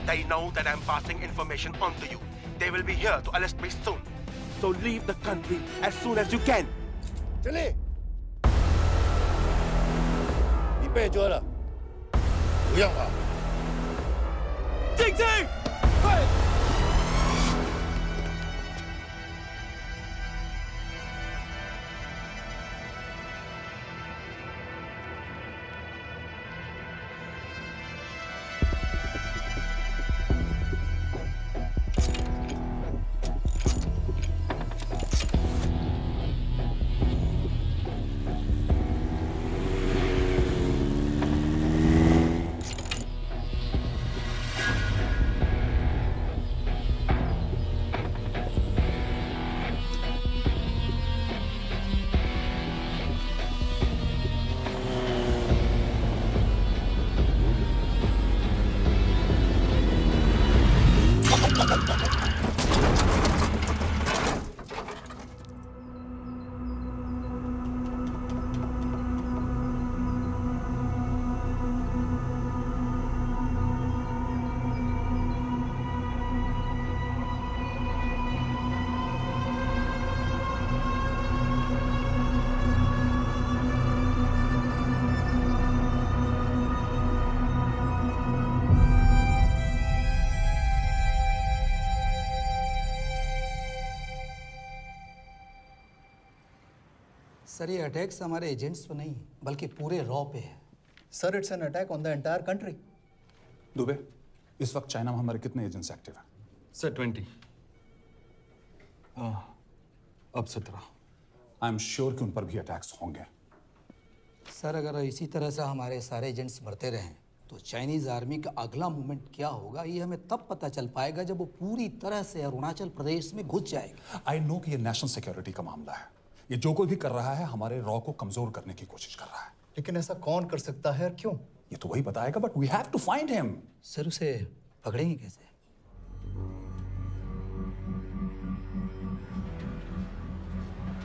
They know that I'm passing information on to you. They will be here to arrest me soon. So leave the country as soon as you can. 经理，你被捉了，不用跑。静静，快！सर ये attacks हमारे agents पे नहीं बल्कि पूरे raw पे है। Sir it's an attack on the entire country. Dubey, इस वक्त चाइना में हमारे कितने एजेंट्स एक्टिव हैं? सर 20। अब 17। आई एम श्योर कि उन पर भी अटैक्स होंगे। सर अगर इसी तरह से हमारे सारे एजेंट्स बढ़ते रहें तो चाइनीज आर्मी का अगला मूवमेंट क्या होगा ये हमें तब पता चल पाएगा जब वो पूरी तरह से अरुणाचल प्रदेश में घुस जाएगा। आई नो कि ये नेशनल सिक्योरिटी का मामला है। ये जो कोई भी कर रहा है हमारे रॉ को कमजोर करने की कोशिश कर रहा है। लेकिन ऐसा कौन कर सकता है और क्यों? ये तो वही बताएगा, but we have to find him. Sir उसे पकड़ेंगे कैसे?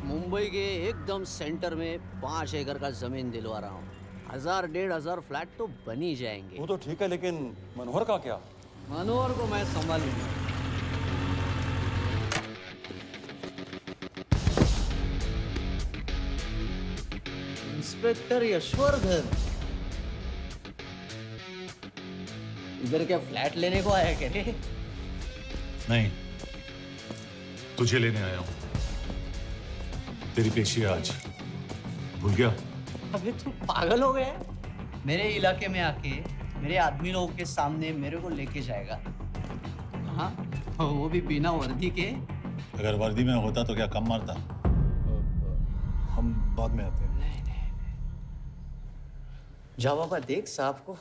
मुंबई के एकदम सेंटर में 5 एकड़ का जमीन दिलवा रहा हूँ। 1000-1500 फ्लैट तो बन ही जाएंगे। वो तो ठीक है, लेकिन मनोहर का क्या? मनोहर को मैं संभालूंगा। इंस्पेक्टर यशवर्धन, इधर क्या फ्लैट लेने को आया क्या रे? नहीं, तुझे लेने आया हूं। तेरी पेशी है आज, भूल गया? अबे तू पागल हो गया? मेरे इलाके में आके मेरे आदमी लोगों के सामने मेरे को लेके जाएगा? हाँ, वो भी बिना वर्दी के। अगर वर्दी में होता तो क्या कम मारता? हम बाद में आते हैं। जा बाबा, देख साहब को।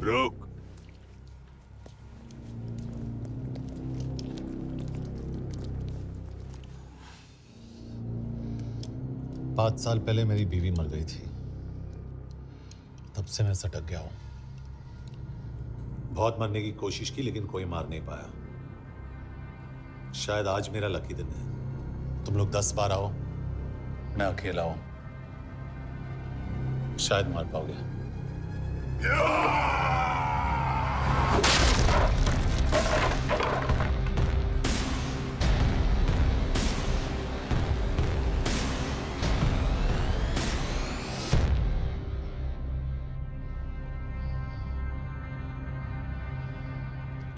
रुक। पाँच साल पहले मेरी बीवी मर गई थी, तब से मैं सटक गया हूं। बहुत मरने की कोशिश की लेकिन कोई मार नहीं पाया। शायद आज मेरा लकी दिन है। तुम लोग 10 बार आओ, मैं अकेला हूं, शायद मार पाओगे।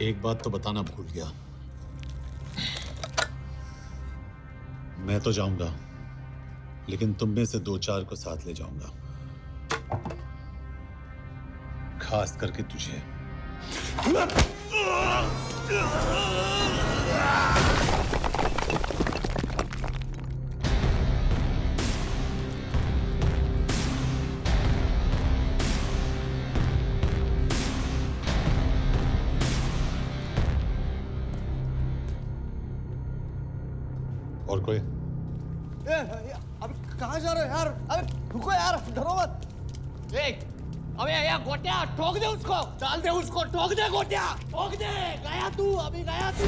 एक बात तो बताना भूल गया, मैं तो जाऊंगा लेकिन तुम में से 2-4 को साथ ले जाऊंगा, खास करके तुझे। और कोई? अबे कहाँ जा रहे हो यार? अबे रुको यार, डरो मत। अबे या गोटिया, ठोक दे उसको, डाल दे उसको, ठोक दे गोटिया, ठोक दे। गया तू, अभी गया तू।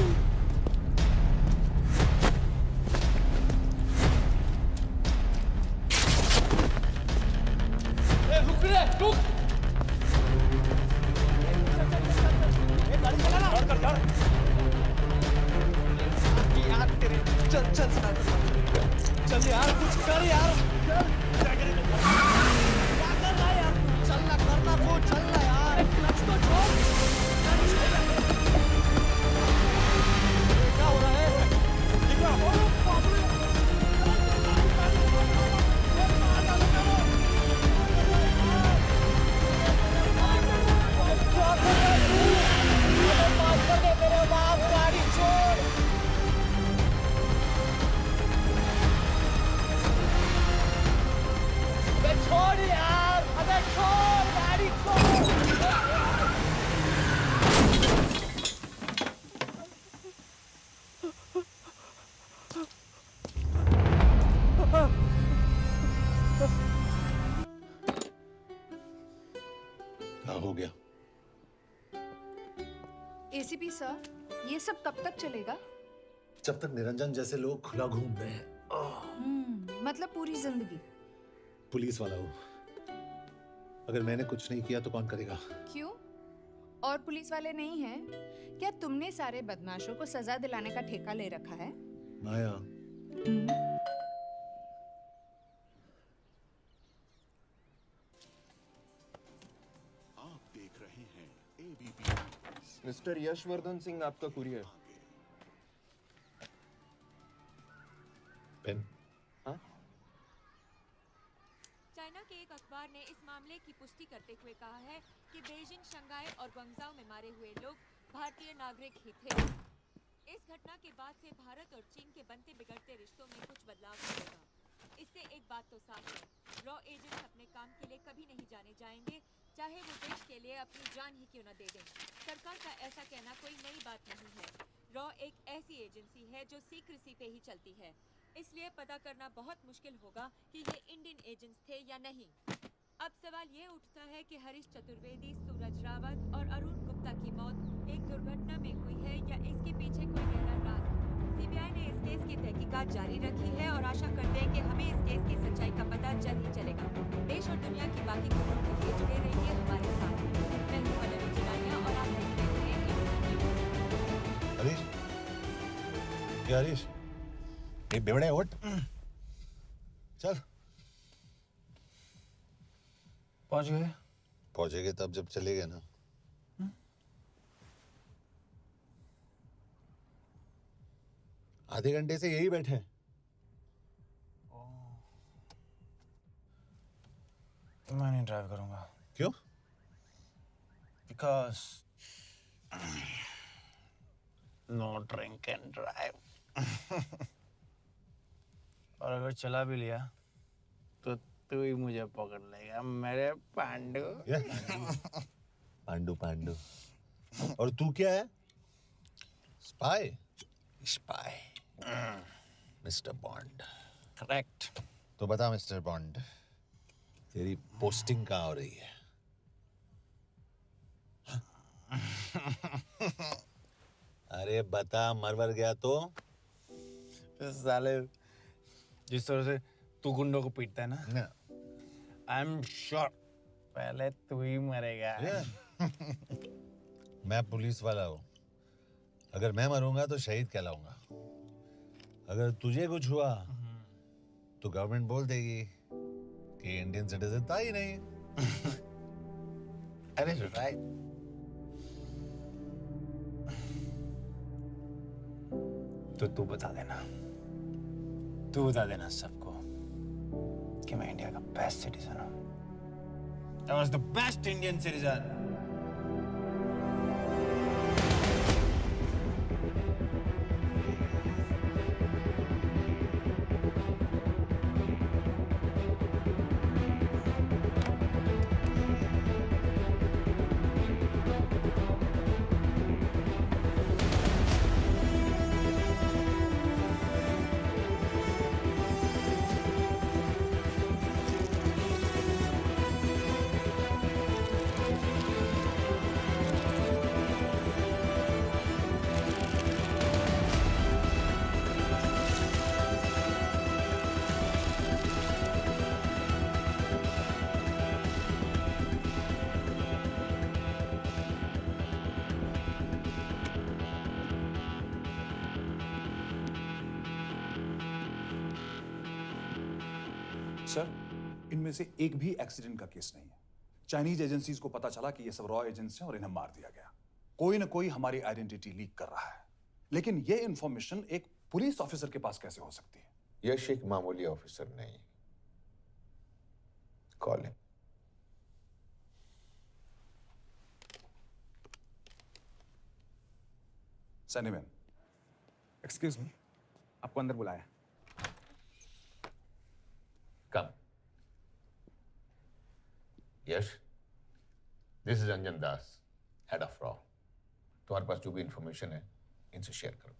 रुक रे, रुक। क्या हो गया? एसीपी सर, ये सब कब तक चलेगा? जब तक निरंजन जैसे लोग खुला घूम रहे हैं। मतलब पूरी जिंदगी? पुलिस वाला हो, अगर मैंने कुछ नहीं किया तो कौन करेगा? क्यों? और पुलिस वाले नहीं हैं? क्या तुमने सारे बदमाशों को सजा दिलाने का ठेका ले रखा है? माया, आप देख रहे हैं एबीपी। मिस्टर यशवर्धन सिंह आपका कुरियर। पेन। चाइना के एक अखबार ने इस मामले की पुष्टि करते हुए कहा है कि बीजिंग, शंघाई और ग्वांगझू में मारे हुए लोग भारतीय नागरिक ही थे। इस घटना के बाद से भारत और चीन के बनते बिगड़ते रिश्तों में कुछ बदलाव होगा। इससे एक बात तो साफ है, रॉ एजेंट्स अपने काम के लिए कभी नहीं जाने जाएंगे, चाहे वो देश के लिए अपनी जान ही क्यों न दे दें। सरकार का ऐसा कहना कोई नई बात नहीं है। रॉ एक ऐसी एजेंसी है जो सीक्रेसी पे ही चलती है, इसलिए पता करना बहुत मुश्किल होगा कि ये इंडियन एजेंट्स थे या नहीं। अब सवाल ये उठता है कि हरीश चतुर्वेदी, सूरज रावत और अरुण गुप्ता की मौत एक दुर्घटना में हुई है या इसके पीछे कोई गहरा राज है। सीबीआई ने इस केस की तहकीकात जारी रखी है और आशा करते हैं कि हमें इस केस की सच्चाई का पता जल्द ही चलेगा। देश और दुनिया की बाकी खबरों के लिए जुड़े रहिए हमारे साथ। मैं हूं पल्लवी चिरानिया और आप देख रहे हैं हरीश, ये हरीश, ये बेवड़े उठ, चल। पहुंच गए? पहुंचेंगे तब जब चले गए ना। आधे घंटे से यही बैठे हैं। मैं नहीं ड्राइव करूंगा। क्यों? Because no drink and drive. और अगर चला भी लिया तो तू ही मुझे पकड़ लेगा, मेरे पांडु। पांडु पांडु। और तू क्या है? Spy? Spy. Mister bond. Correct. तो बता मिस्टर बॉन्ड, तेरी पोस्टिंग कहाँ हो रही है? अरे बता, मरवर गया तो? साले, जिस तरह से तू गुंडों को पीटता है ना, आई एम श्योर पहले तू ही मरेगा। मैं पुलिस वाला हूँ, अगर मैं मरूंगा तो शहीद कहलाऊंगा। अगर तुझे कुछ हुआ तो गवर्नमेंट बोल देगी कि इंडियन सिटीजन था ही नहीं। अरे राइट। तो तू बता देना, तू बता देना सबको कि मैं इंडिया का बेस्ट सिटीजन हूँ। I was the best Indian citizen. Sir, इनमें से एक भी एक्सीडेंट का केस नहीं है। चाइनीज एजेंसीज को पता चला कि ये सब रॉ एजेंट्स हैं और इन्हें मार दिया गया। कोई ना कोई हमारी आइडेंटिटी लीक कर रहा है, लेकिन ये इंफॉर्मेशन एक पुलिस ऑफिसर के पास कैसे हो सकती है? यश एक मामूली ऑफिसर नहीं। Call him. Sunny man. Excuse me, आपको अंदर बुलाया। Come. Yash, this is Anjan Das, head of रॉ। तुम्हारे पास जो भी इंफॉर्मेशन है इनसे शेयर करो।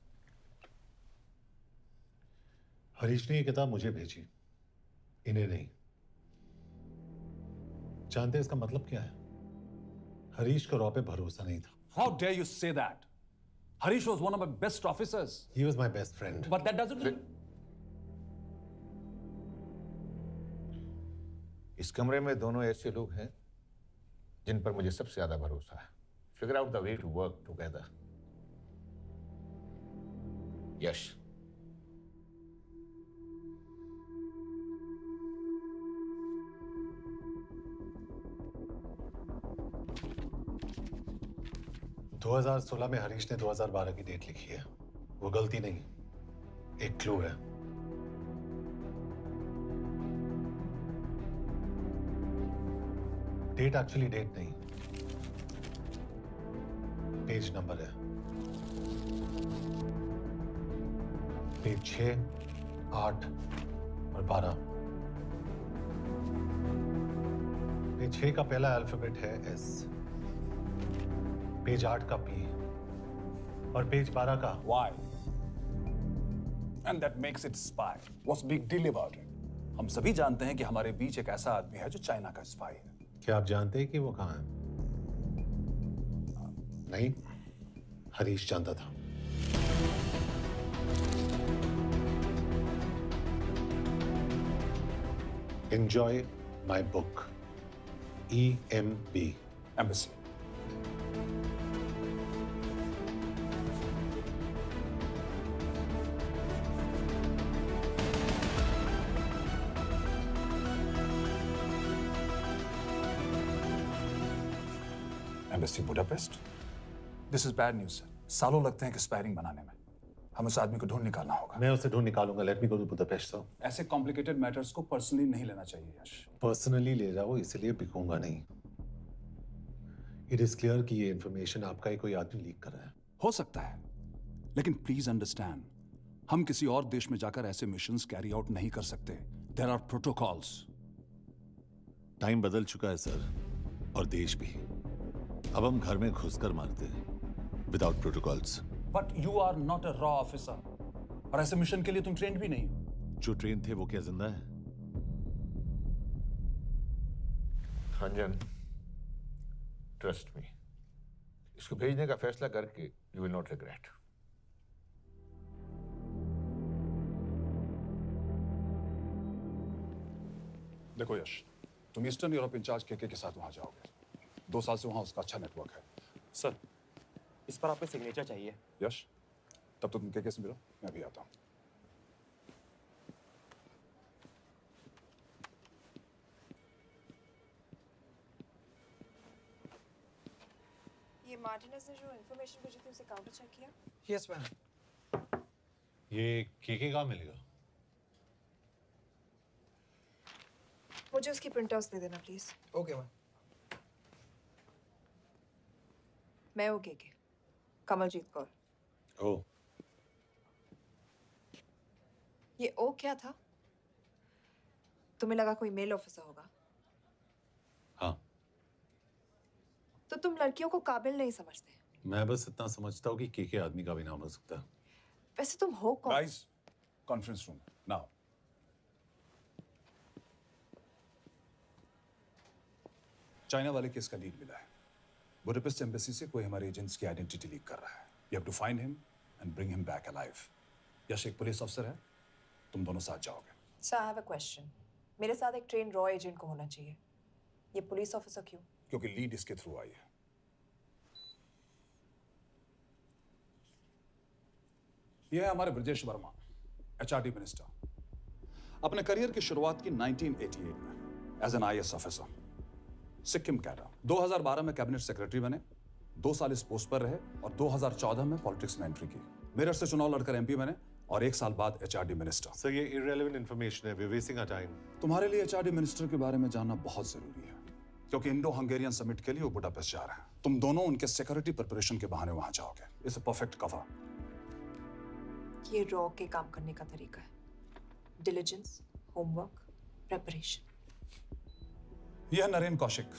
हरीश ने ये किताब मुझे भेजी, इन्हें नहीं। जानते हैं इसका मतलब क्या है? हरीश को रॉ पे भरोसा नहीं था. How dare you say that? Harish was one of my best officers. He was my best friend. But that doesn't. इस कमरे में दोनों ऐसे लोग हैं जिन पर मुझे सबसे ज्यादा भरोसा है. Figure out the way to work together. यश. दो 2016 में हरीश ने 2012 की डेट लिखी है. वो गलती नहीं, एक क्लू है. डेट एक्चुअली डेट नहीं, पेज नंबर है. पेज 6, 8 और 12. पेज 6 का पहला अल्फाबेट है एस, पेज 8 का पी और पेज 12 का Why? And that makes it spy. What's big deal about it? हम सभी जानते हैं कि हमारे बीच एक ऐसा आदमी है जो चाइना का स्पाई है. क्या आप जानते हैं कि वो कहाँ है? नहीं, हरीश जानता था. Enjoy my book. EMB. Embassy. Embassy Budapest? This is bad news, sir. सालों लगते हैं एक्सपायरिंग बनाने में. हम उस आदमी को ढूंढ निकालना होगा. मैं उसे ढूंढ निकालूंगा. Let me go to Budapest sir. ऐसे कॉम्प्लिकेटेड मैटर्स को पर्सनली नहीं लेना चाहिए यश. पर्सनली ले जाओ, इसलिए बिकूंगा नहीं. इट इज क्लियर कि ये इंफॉर्मेशन आपका ही कोई आदमी लीक कर रहा है. हो सकता है, लेकिन प्लीज अंडरस्टैंड, हम किसी और देश में जाकर ऐसे मिशंस कैरी आउट नहीं कर सकते. There are protocols. टाइम बदल चुका है सर, और देश भी. अब हम घर में घुसकर मारते हैं without protocols. But you are not a रॉ ऑफिसर, और ऐसे मिशन के लिए तुम ट्रेंड भी नहीं हो. जो ट्रेन थे वो क्या जिंदा है? रंजन, ट्रस्ट मी, इसको भेजने का फैसला करके यू विल नॉट रिग्रेट. देखो यश, तुम ईस्टर्न यूरोप इंचार्ज केके के साथ वहां जाओगे. 2 साल से वहां उसका अच्छा नेटवर्क है. सर, इस पर आपका सिग्नेचर चाहिए. यश, तब तो तुम केके से मिलो, मैं भी आता हूं. ये मार्टिनेज ने जो इन्फॉर्मेशन भेजी थी उसे काउंटर चेक किया? Yes ma'am. ये केके कहाँ मिलेगा? मुझे उसकी प्रिंटआउट्स दे देना प्लीज. Okay ma'am. मैं हूँ केके, कमलजीत कौर. ओ. ये ओ क्या था? तुम्हें लगा कोई मेल ऑफिसर होगा? हाँ. तो तुम लड़कियों को काबिल नहीं समझते. मैं बस इतना समझता हूँ कि केके आदमी का भी नाम हो सकता है. वैसे तुम हो कौन? Guys, conference room now. China वाले केस का लीड मिला है. बुडापेस्ट एम्बेसी से कोई हमारे एजेंट्स की आइडेंटिटी लीक कर रहा है. You have to find him and bring him back alive. Yash एक पुलिस अफसर है, तुम दोनों साथ जाओगे. Sir, I have a question. मेरे साथ एक ट्रेन रॉ एजेंट को होना चाहिए. ये पुलिस ऑफिसर क्यों? क्योंकि लीड इसके थ्रू आई है. यह है हमारे ब्रजेश वर्मा, एचआरडी मिनिस्टर. अपने करियर की शुरुआत की 1988 में as an IAS officer, Sikkim cadre. 2012 में कैबिनेट सेक्रेटरी बने, 2 साल इस पोस्ट पर रहे और 2014 में पॉलिटिक्स में एंट्री की. मेरठ से चुनाव लड़कर एमपी बने और 1 साल बाद एचआरडी मिनिस्टर. सर, ये इररिलेवेंट इंफॉर्मेशन है. We are wasting our time. तुम्हारे लिए एचआरडी मिनिस्टर के बारे में जानना बहुत जरूरी है, क्योंकि इंडो हंगेरियन समिट के लिए वो बुडापेस्ट जा रहे हैं. तुम दोनों उनके सिक्योरिटी प्रिपरेशन के बहाने वहां जाओगे. It's a perfect cover. ये रॉ के काम करने का तरीका है. Diligence, homework, preparation. यह नरेन कौशिक,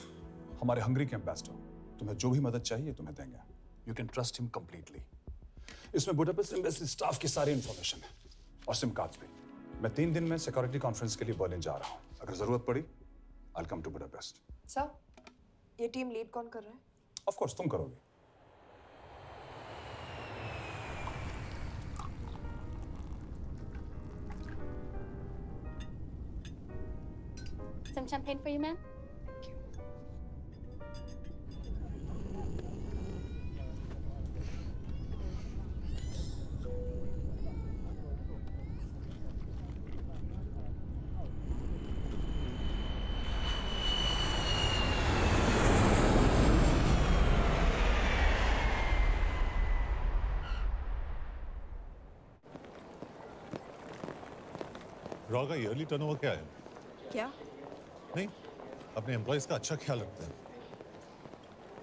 हमारे हंगरी के एम्बेसडर. तुम्हें जो भी मदद चाहिए तुम्हें देंगे. You can trust him completely. इसमें बुडापेस्ट एम्बेसी स्टाफ की सारी इंफॉर्मेशन है और सिम कार्ड्स भी. मैं 3 दिन में सिक्योरिटी कॉन्फ्रेंस के लिए बर्लिन जा रहा हूँ. अगर जरूरत पड़ी I will come to Budapest. Sir, ये टीम लीड कौन कर रहा है? ऑफ कोर्स तुम करोगे। Some champagne for you, ma'am? Raw का ईयरली टर्नओवर क्या है? क्या? नहीं, अपने एम्प्लॉयज का अच्छा ख्याल रखते हैं।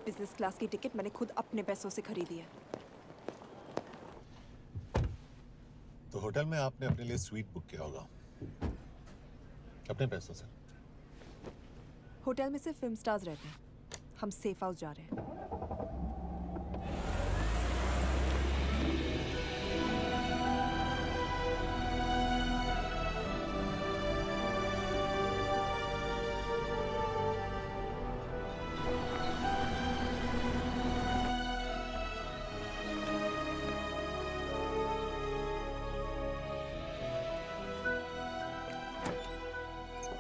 बिजनेस क्लास की टिकट मैंने खुद अपने पैसों से खरीदी है। तो होटल में आपने अपने लिए स्वीट बुक किया होगा अपने पैसों से। होटल में सिर्फ फिल्म स्टार्स रहते हैं, हम सेफ हाउस जा रहे हैं।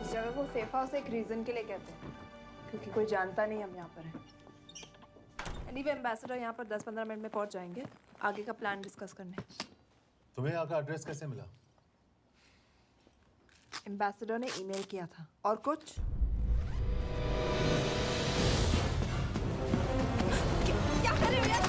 इस जगह को सेफ हाउस एक रीजन के लिए कहते हैं, क्योंकि कोई जानता नहीं हम यहाँ पर हैं। एनीवे एम्बेसडर यहाँ पर 10-15 मिनट में पहुँच जाएंगे आगे का प्लान डिस्कस करने। तुम्हें यहाँ का एड्रेस कैसे मिला? एम्बेसडर ने ईमेल किया था। और कुछ? क्या कर रहे हो यार?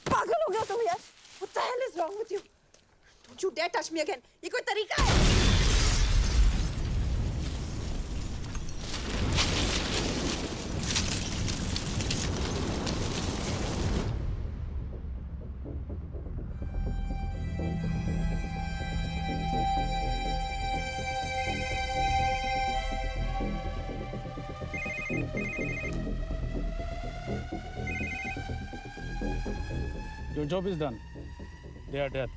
पागल हो गया तुम यार? What the hell is wrong with you? Don't you dare touch me again. ये कोई तरीका है? Your job is done. They are dead.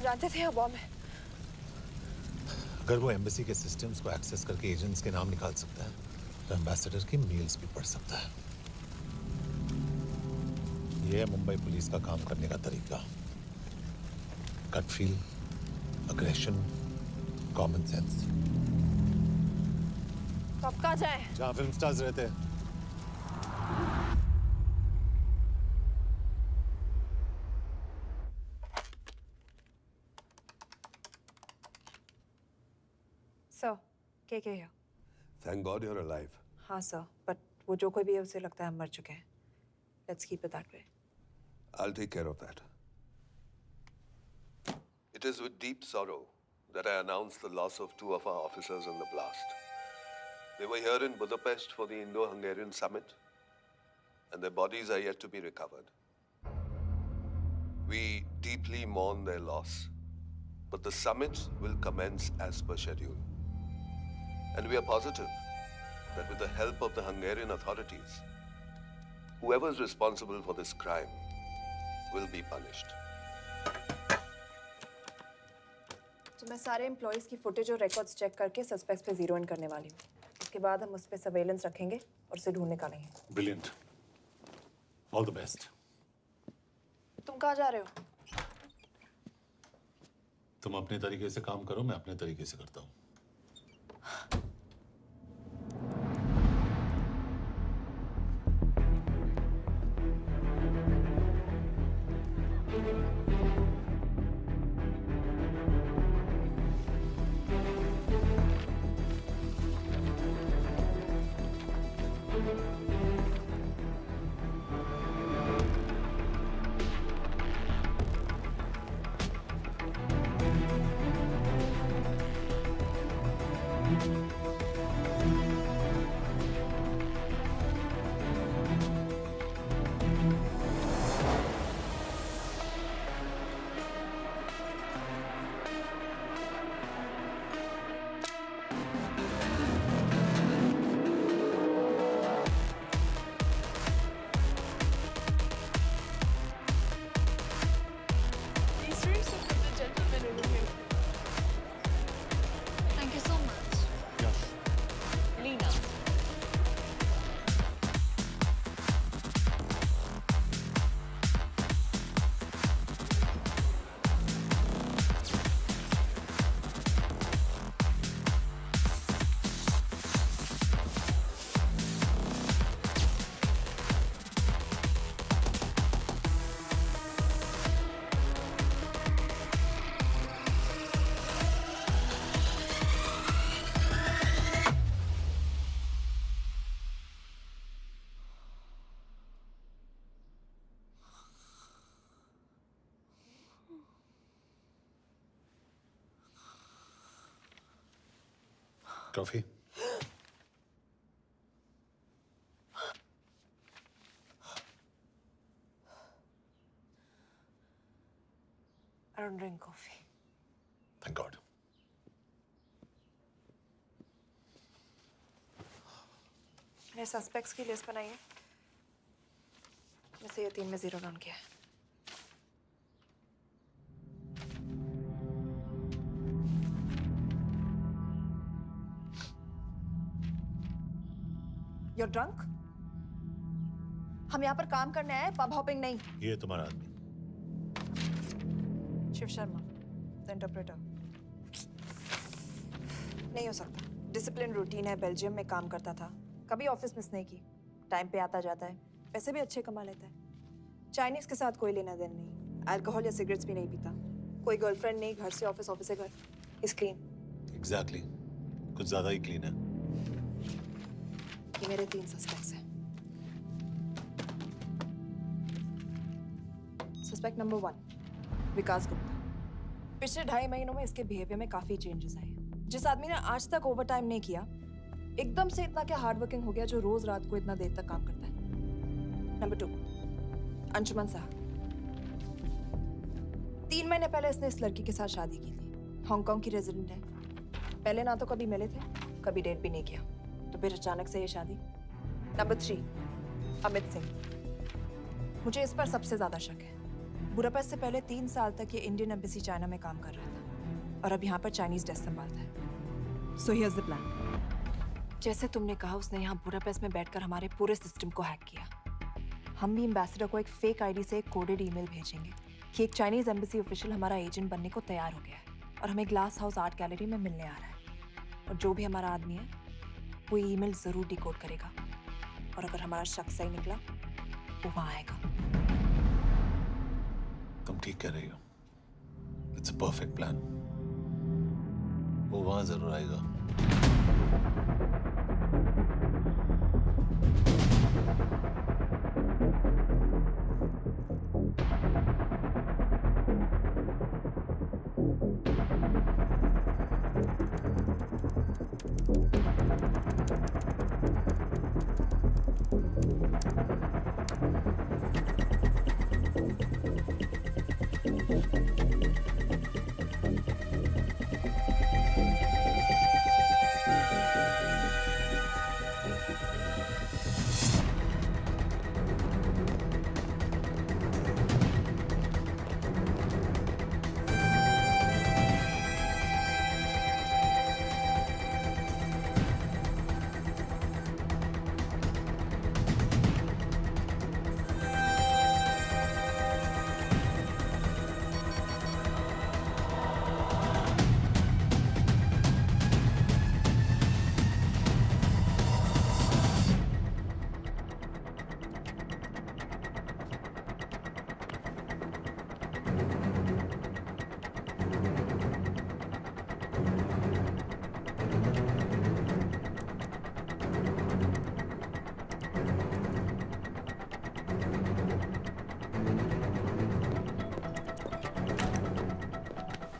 जानते थे बॉम्ब है। अगर वो एम्बेसी के सिस्टम्स को एक्सेस करके एजेंट्स के नाम निकाल सकता है, तो एम्बेसडर की मेल्स भी पढ़ सकता है। ये है मुंबई पुलिस का काम करने का तरीका। Gut feel, aggression, common sense. तो अब कहाँ जाएं? जहाँ फिल्म स्टार्स रहते हैं। सर, के here? Thank God you're alive. हाँ सर, बट वो जो कोई भी है उसे लगता है हम मर चुके हैं। Let's keep it that way. I'll take care of that. It is with deep sorrow that I announce the loss of 2 of our officers in the blast. They were here in Budapest for the Indo-Hungarian summit, and their bodies are yet to be recovered. We deeply mourn their loss, but the summit will commence as per schedule. And we are positive that with the help of the Hungarian authorities, whoever is responsible for this crime will be punished. तो मैं सारे employees की footage और records check करके suspects पे zero in करने वाली हूँ। उसके बाद हम उस पे सर्वेलेंस रखेंगे और उसे ढूंढ निकालेंगे। ब्रिलियंट। All the best. तुम कहाँ जा रहे हो? तुम अपने तरीके से काम करो, मैं अपने तरीके से करता हूँ। Coffee? I don't drink coffee. Thank God. मैंने सस्पेक्ट्स की लिस्ट बनाई है। में से ये 3 में 0 डाउन किया है। You're drunk? हम यहाँ पर काम करने आए, पब हॉपिंग नहीं। ये तुम्हारा आदमी। Shiv Sharma, the interpreter. नहीं हो सकता। डिसिप्लिन रूटीन है, बेल्जियम में काम करता था, कभी ऑफिस मिस नहीं की, टाइम पे आता जाता है, पैसे भी अच्छे कमा लेता है। चाइनीज के साथ कोई लेना देना नहीं, अल्कोहल या सिगरेट्स भी नहीं पीता, कोई गर्लफ्रेंड नहीं, घर से ऑफिस, ऑफिस से घर, इज क्लीन। एग्जैक्टली, कुछ ज्यादा ही क्लीन है। ये मेरे 3 सस्पेक्ट्स हैं। सस्पेक्ट नंबर 1, विकास गुप्ता। पिछले 2.5 महीनों में इसके बिहेवियर में काफी चेंजेस आए हैं। जिस आदमी ने आज तक ओवर टाइम नहीं किया, एकदम से इतना क्या हार्ड वर्किंग हो गया जो रोज रात को इतना देर तक काम करता है। नंबर 2, अंशुमन साहा। 3 महीने पहले इसने इस लड़की के साथ शादी की थी, हांगकांग की रेजिडेंट है। पहले ना तो कभी मिले थे, कभी डेट भी नहीं किया, तो फिर अचानक से ये शादी। नंबर 3, अमित सिंह। मुझे इस पर सबसे ज्यादा शक है। बुडापेस्ट से पहले 3 साल तक ये इंडियन एम्बेसी चाइना में काम कर रहा था और अब यहाँ पर चाइनीज डेस्क संभालता है। So here's the plan. जैसे तुमने कहा, उसने यहाँ बुडापेस्ट में बैठकर हमारे पूरे सिस्टम को हैक किया। हम भी एम्बेसडर को एक फेक आईडी से एक कोडेड ईमेल भेजेंगे कि एक चाइनीज एम्बेसी ऑफिशियल हमारा एजेंट बनने को तैयार हो गया है और हमें ग्लास हाउस आर्ट गैलरी में मिलने आ रहा है। और जो भी हमारा आदमी है वो ईमेल जरूर डिकोड करेगा और अगर हमारा शक सही निकला वो वहाँ आएगा। तुम ठीक कह रही हो। It's a perfect plan. वो वहां जरूर आएगा।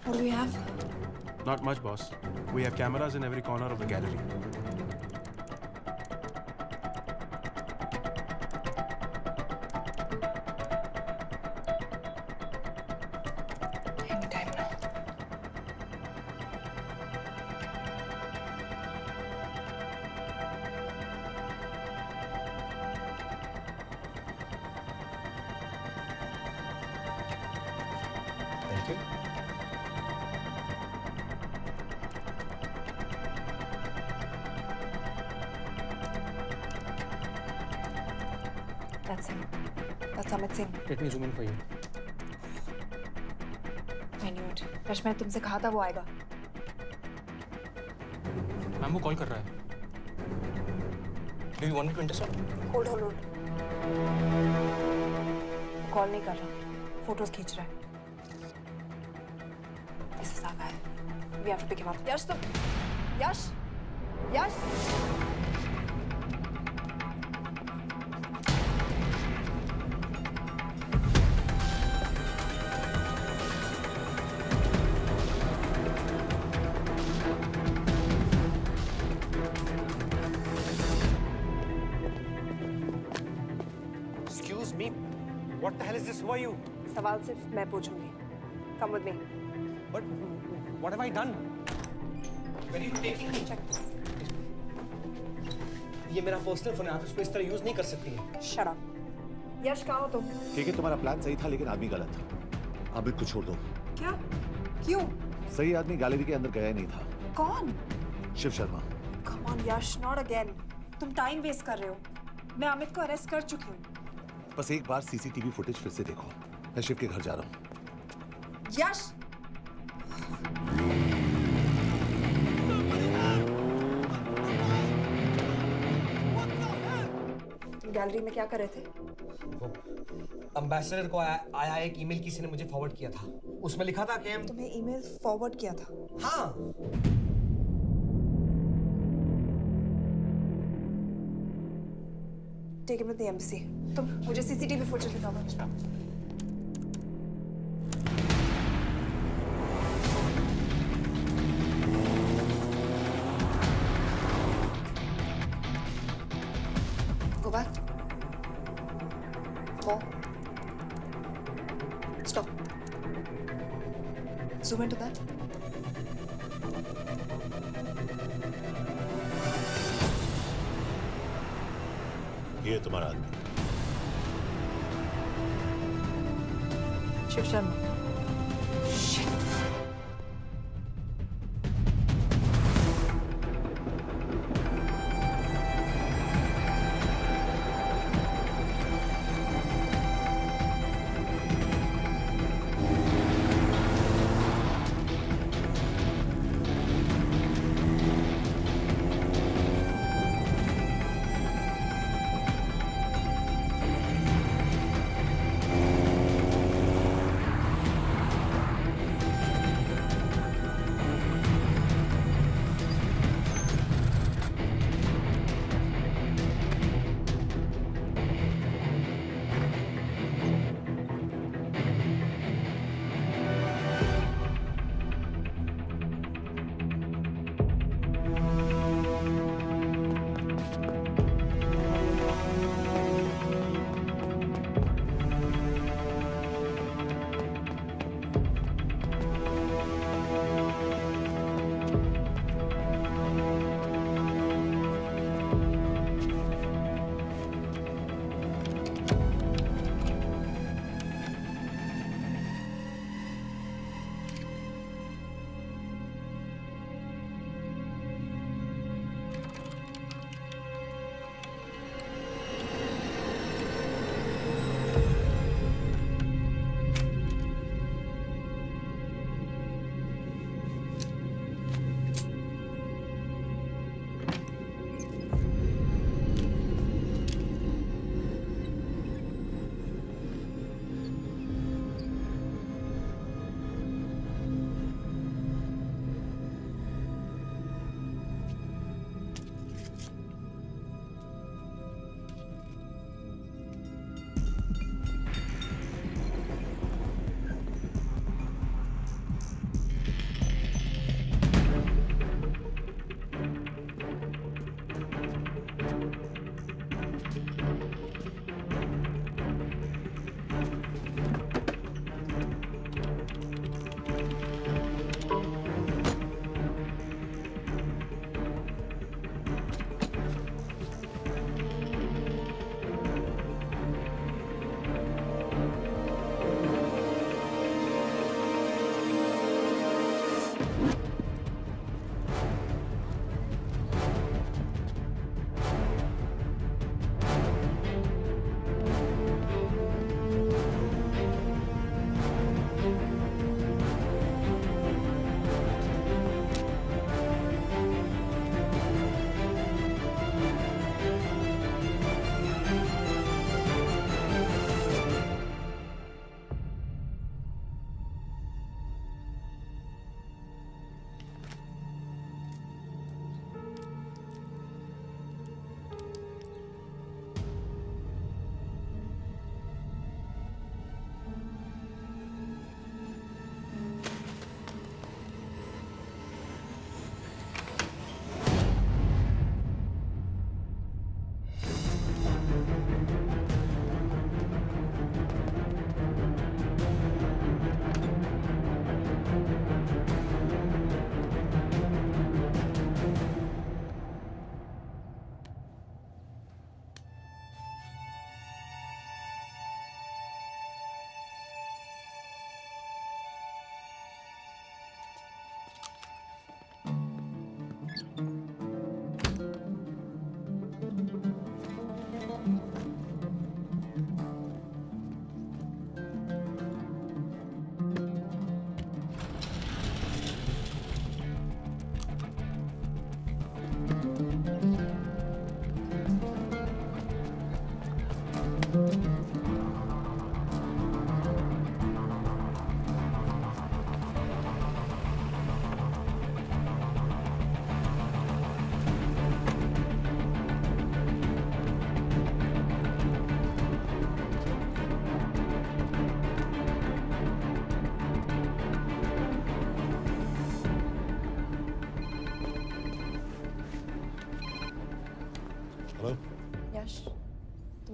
What do we have? Not much, boss. We have cameras in every corner of the gallery. Anytime now. Thank you. That's him. That's Amit Singh. Let me zoom in for you. I knew it. Rush मैंने तुमसे कहा था वो आएगा। Ma'am वो call कर रहा है। Do you want me to intercept? Hold. Call नहीं कर रहा, फोटोज खींच रहा है। This is our guy. We have to pick him up. यश तुम, यश। Excuse me. What the hell is this? Who are you? सवाल सिर्फ मैं पूछूंगी. Come with me. But what have I done? Where are you taking me? Check this. ये मेरा personal phone है, आप इसको इस तरह यूज नहीं कर सकती हैं. Shut up. यश कहाँ हो तुम? ठीक है, तुम्हारा प्लान सही था लेकिन आदमी गलत था. अमित को छोड़ दो. क्या? क्यों? सही आदमी गैलरी के अंदर गया ही नहीं था. कौन? Shiv Sharma. Come on Yash, not again. तुम टाइम वेस्ट कर रहे हो. मैं अमित को अरेस्ट कर चुकी हूँ. बस एक बार सीसीटीवी फुटेज फिर से देखो. मैं शिव के घर जा रहा हूँ. यश! तुम गैलरी में क्या कर रहे थे? एम्बेसडर को आया एक ईमेल किसी ने मुझे फॉरवर्ड किया था. उसमें लिखा था कि हम तुम्हें ईमेल फॉरवर्ड किया था? हाँ. Take him to the embassy. तुम मुझे सीसीटीवी फुटेज दिखाओ. Go back. More. Stop. Zoom into that. ये तुम्हारा आदमी. शिव शर्मा.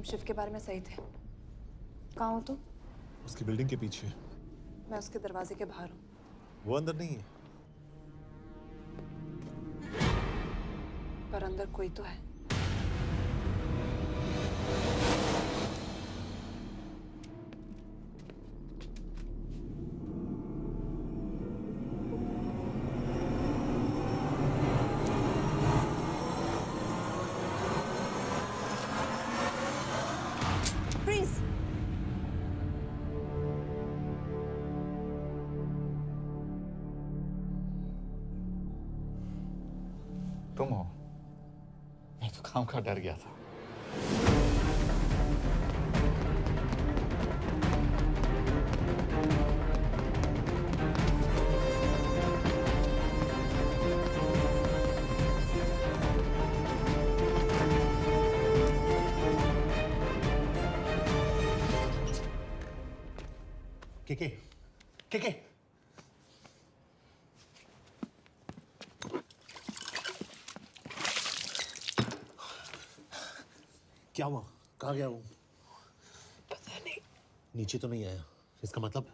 शिव के बारे में सही थे। कहाँ हो तुम? उसकी बिल्डिंग के पीछे। मैं उसके दरवाजे के बाहर हूँ। वो अंदर नहीं है। पर अंदर कोई तो है। Freeze! तुम हो? मैं तो काम का डर गया था। के क्या हुआ? कहाँ गया वो? पता नहीं। नीचे तो नहीं आया, इसका मतलब?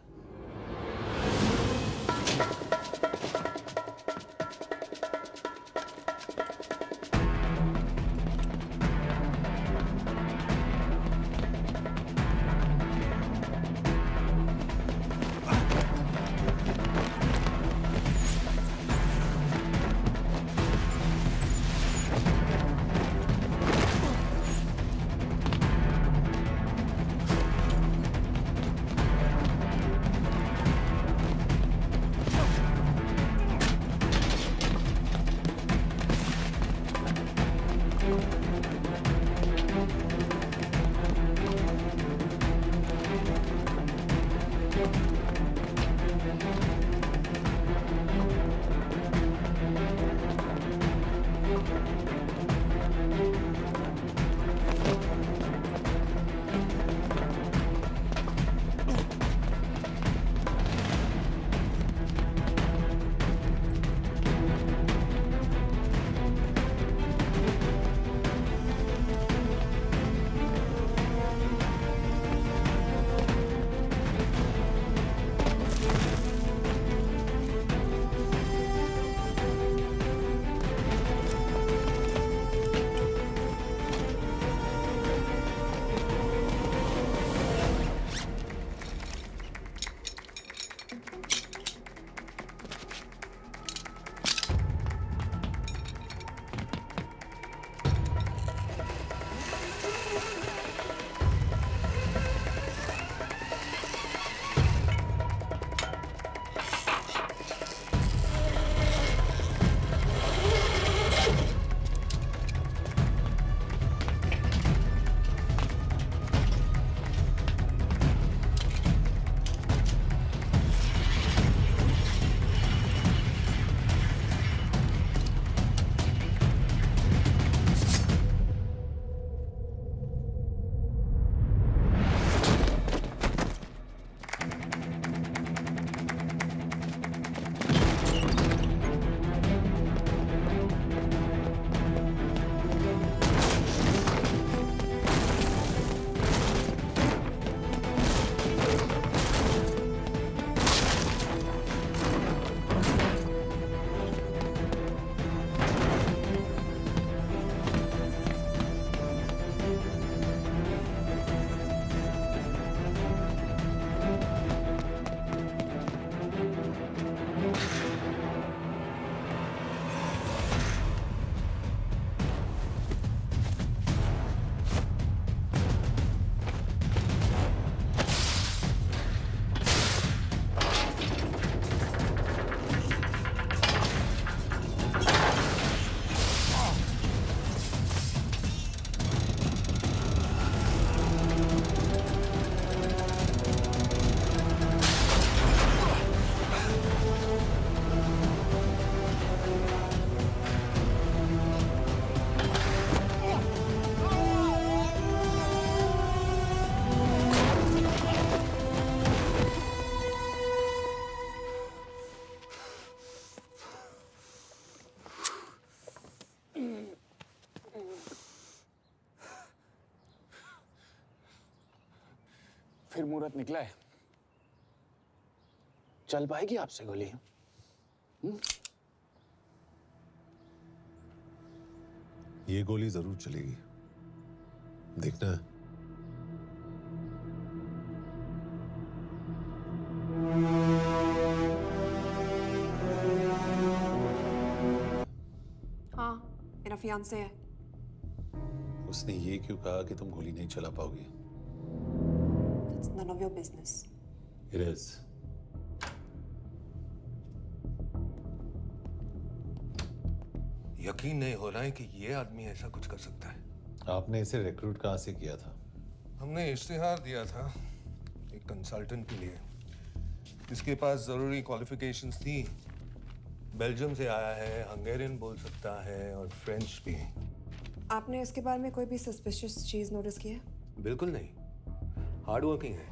फिर मुहूर्त निकला है। चल पाएगी आपसे गोली? ये गोली जरूर चलेगी, देखना है। हाँ, मेरा फियांसे है। उसने ये क्यों कहा कि तुम गोली नहीं चला पाओगी? It's none of your business. It is. यकीन नहीं हो रहा है कि ये आदमी ऐसा कुछ कर सकता है। आपने इसे रिक्रूट कहाँ से किया था? हमने इश्तिहार दिया था एक कंसल्टेंट के लिए, जिसके पास जरूरी क्वालिफिकेशंस थी। बेल्जियम से आया है, हंगेरियन बोल सकता है और फ्रेंच भी। आपने इसके बारे में कोई भी सस्पिशियस चीज नोटिस की है? बिल्कुल नहीं, हार्ड वर्किंग है,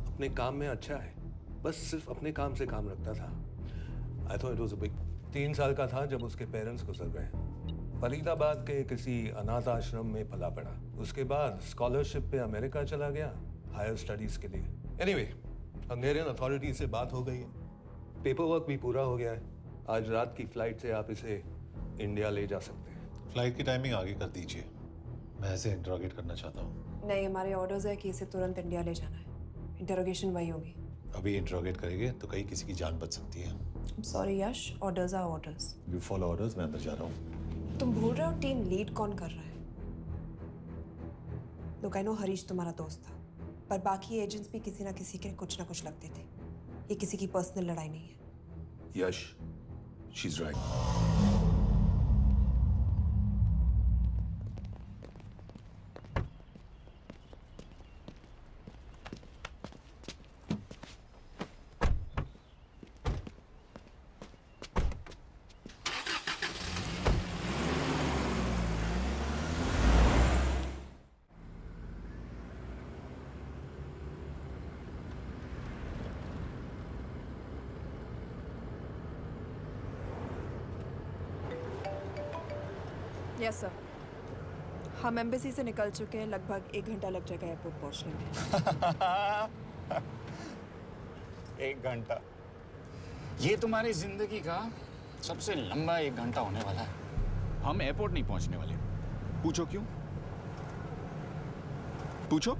अपने काम में अच्छा है, बस सिर्फ अपने काम से काम रखता था। I thought it was a big. 3 साल का था जब उसके पेरेंट्स गुजर गए। फरीदाबाद के किसी अनाथ आश्रम में पला पड़ा। उसके बाद स्कॉलरशिप पे अमेरिका चला गया हायर स्टडीज के लिए। एनीवे, हंगेरियन अथॉरिटी से बात हो गई है, पेपर वर्क भी पूरा हो गया है। आज रात की फ्लाइट से आप इसे इंडिया ले जा सकते हैं। फ्लाइट की टाइमिंग आगे कर दीजिए, मैं इसे इंटरोगेट करना चाहता हूँ। नहीं, हमारे ऑर्डर्स है कि इसे तुरंत इंडिया ले जाना है। इंटरोगेशन वही होगी। अभी इंटरोगेट करेंगे तो कहीं किसी की जान बच सकती है। Sorry Yash, orders are orders. You follow orders, मैं अंदर जा रहा हूँ। तुम भूल रहे हो टीम लीड कौन कर रहा है? लोग आई नो हरीश तुम्हारा दोस्त था, पर बाकी एजेंट्स भी किसी ना किसी के कुछ ना कुछ लगते थे। ये किसी की पर्सनल लड़ाई नहीं है। Yash, she is right. Yes sir, हम एम्बेसी से निकल चुके हैं। लगभग 1 घंटा लग जाएगा एयरपोर्ट पहुंचने में। 1 घंटा? ये तुम्हारी जिंदगी का सबसे लंबा 1 घंटा होने वाला है। हम एयरपोर्ट नहीं पहुंचने वाले। पूछो क्यों? पूछो।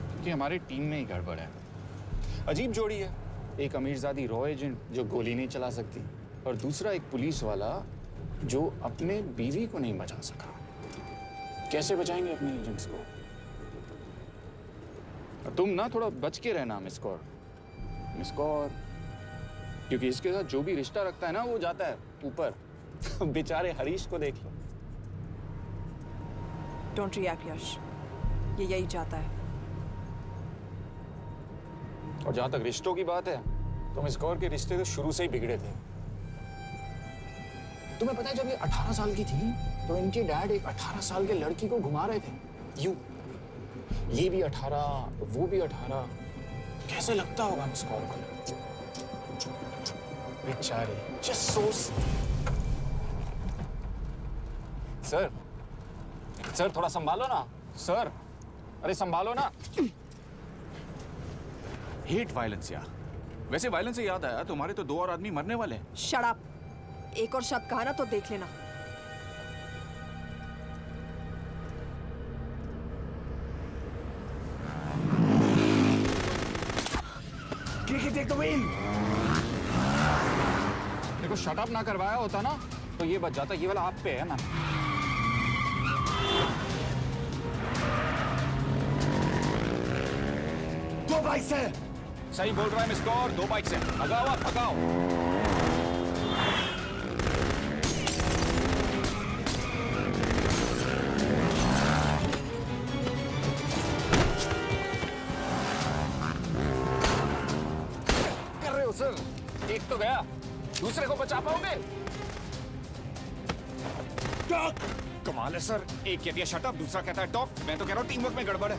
क्योंकि हमारी टीम में ही गड़बड़ है। अजीब जोड़ी है, एक अमीरजादी रॉ एजेंट जो गोली नहीं चला सकती, और दूसरा एक पुलिस वाला जो अपने बीवी को नहीं बचा सका। कैसे बचाएंगे अपने एजेंट्स को? और तुम ना थोड़ा बच के रहना मिस्कौर, क्योंकि इसके साथ जो भी रिश्ता रखता है ना वो जाता है ऊपर। बेचारे हरीश को देख लो। डोंट रिएक्ट यश, ये यही चाहता है। और जहां तक रिश्तों की बात है, तो मिस्कौर के रिश्ते तो शुरू से ही बिगड़े थे। तुम्हें पता है जब ये 18 साल की थी तो इनके डैड एक 18 साल के लड़की को घुमा रहे थे यूं। ये भी 18, वो भी 18। कैसे लगता होगा मिस्कौर को? बेचारे, जस्ट सो। सर थोड़ा संभालो ना सर। अरे संभालो ना। हेट वायलेंस यार। वैसे वायलेंस से याद आया, तुम्हारे तो 2 और आदमी मरने वाले हैं। Shut up. एक और शब्द कहा ना तो देख लेना। देखो शट अप ना करवाया होता ना तो ये बच जाता। ये वाला आप पे है मैम। दो बाइक से। सही बोल रहा है मिस्कौर, 2 बाइक से। भगाओ आप, भगाओ। सर, एक तो गया, दूसरे को बचा पाओगे? टॉक। कमाल है सर, एक कहती है शट अप, दूसरा कहता है टॉक। मैं तो कह रहा हूँ टीम वर्क में गड़बड़ है।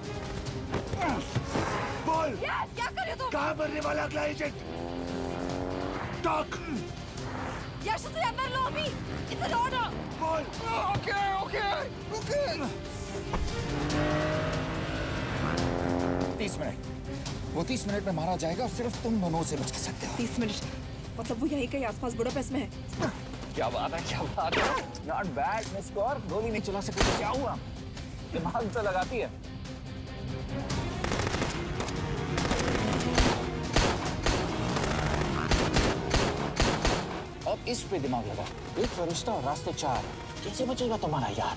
बोल, क्या कर रहे हो तुम? कहाँ मरने वाला अगला एजेंट? टॉक। यश से अंदर लो अभी। It's an order. बोल। ओके। 30 मिनट। वो 30 मिनट में मारा जाएगा, सिर्फ तुम दोनों से बच सकते हो। 30 मिनट मतलब वो यहीं कहीं आसपास बुडापेस्ट में है। क्या बात है, क्या बात है। नॉट बैड मिस कौर, गोली नहीं चला सके तो क्या हुआ, दिमाग तो लगाती है। अब इस पे दिमाग लगा। एक फरिश्ता और रास्ते 4, कैसे बचेगा तुम्हारा यार?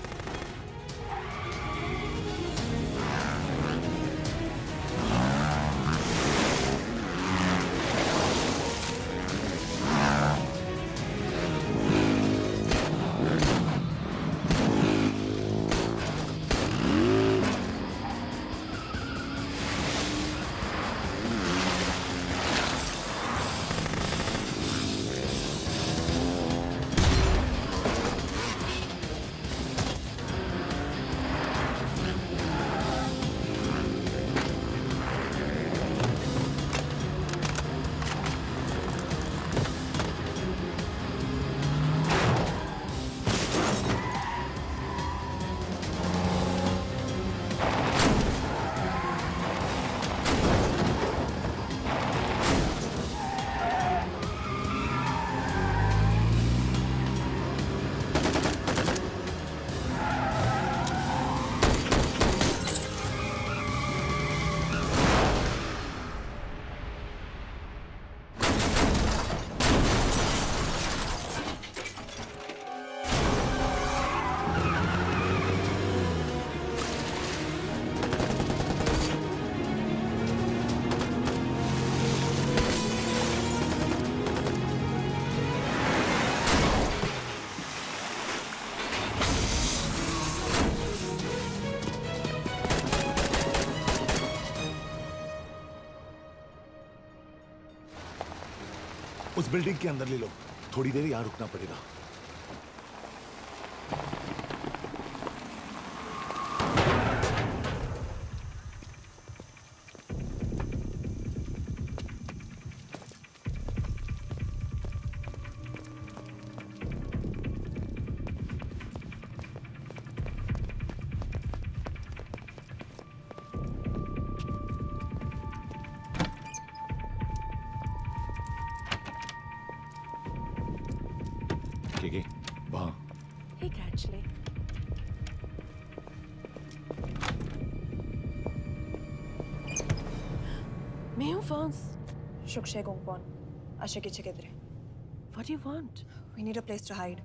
उस बिल्डिंग के अंदर ले लो, थोड़ी देर यहां रुकना पड़ेगा। वहां Hey, actually. मैं हूँ फ्रांस। शुक्शे गोंगपॉन। आशा की चिकित्रे। What do you want? We need a place to hide.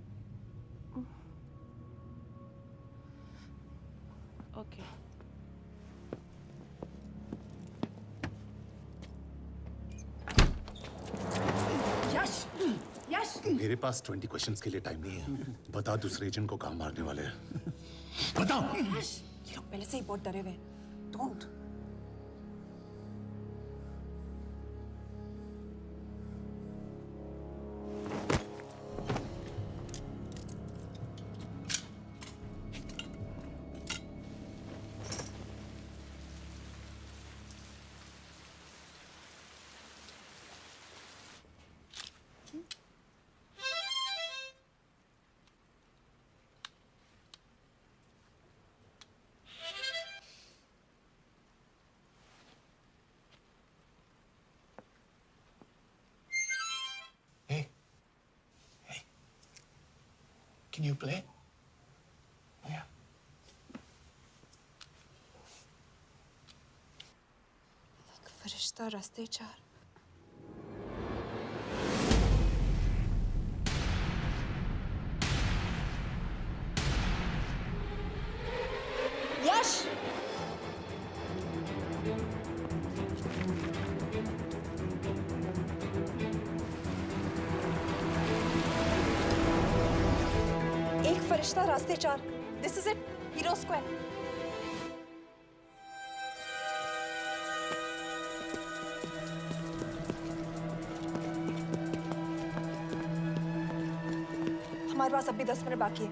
Okay. यश! यश! मेरे पास 20 क्वेश्चंस के लिए टाइम नहीं है। बता दूसरे एजेंट को कहाँ मारने वाले हैं। बता। यश! ये लोग पहले से ही बहुत डरे हुए हैं। Don't. Can you play? Yeah. एक फरिश्ता रास्ते 4। यश! एक फरिश्ता रास्ते 4। This is it. Hero Square. हमारे पास अभी 10 मिनट बाकी है।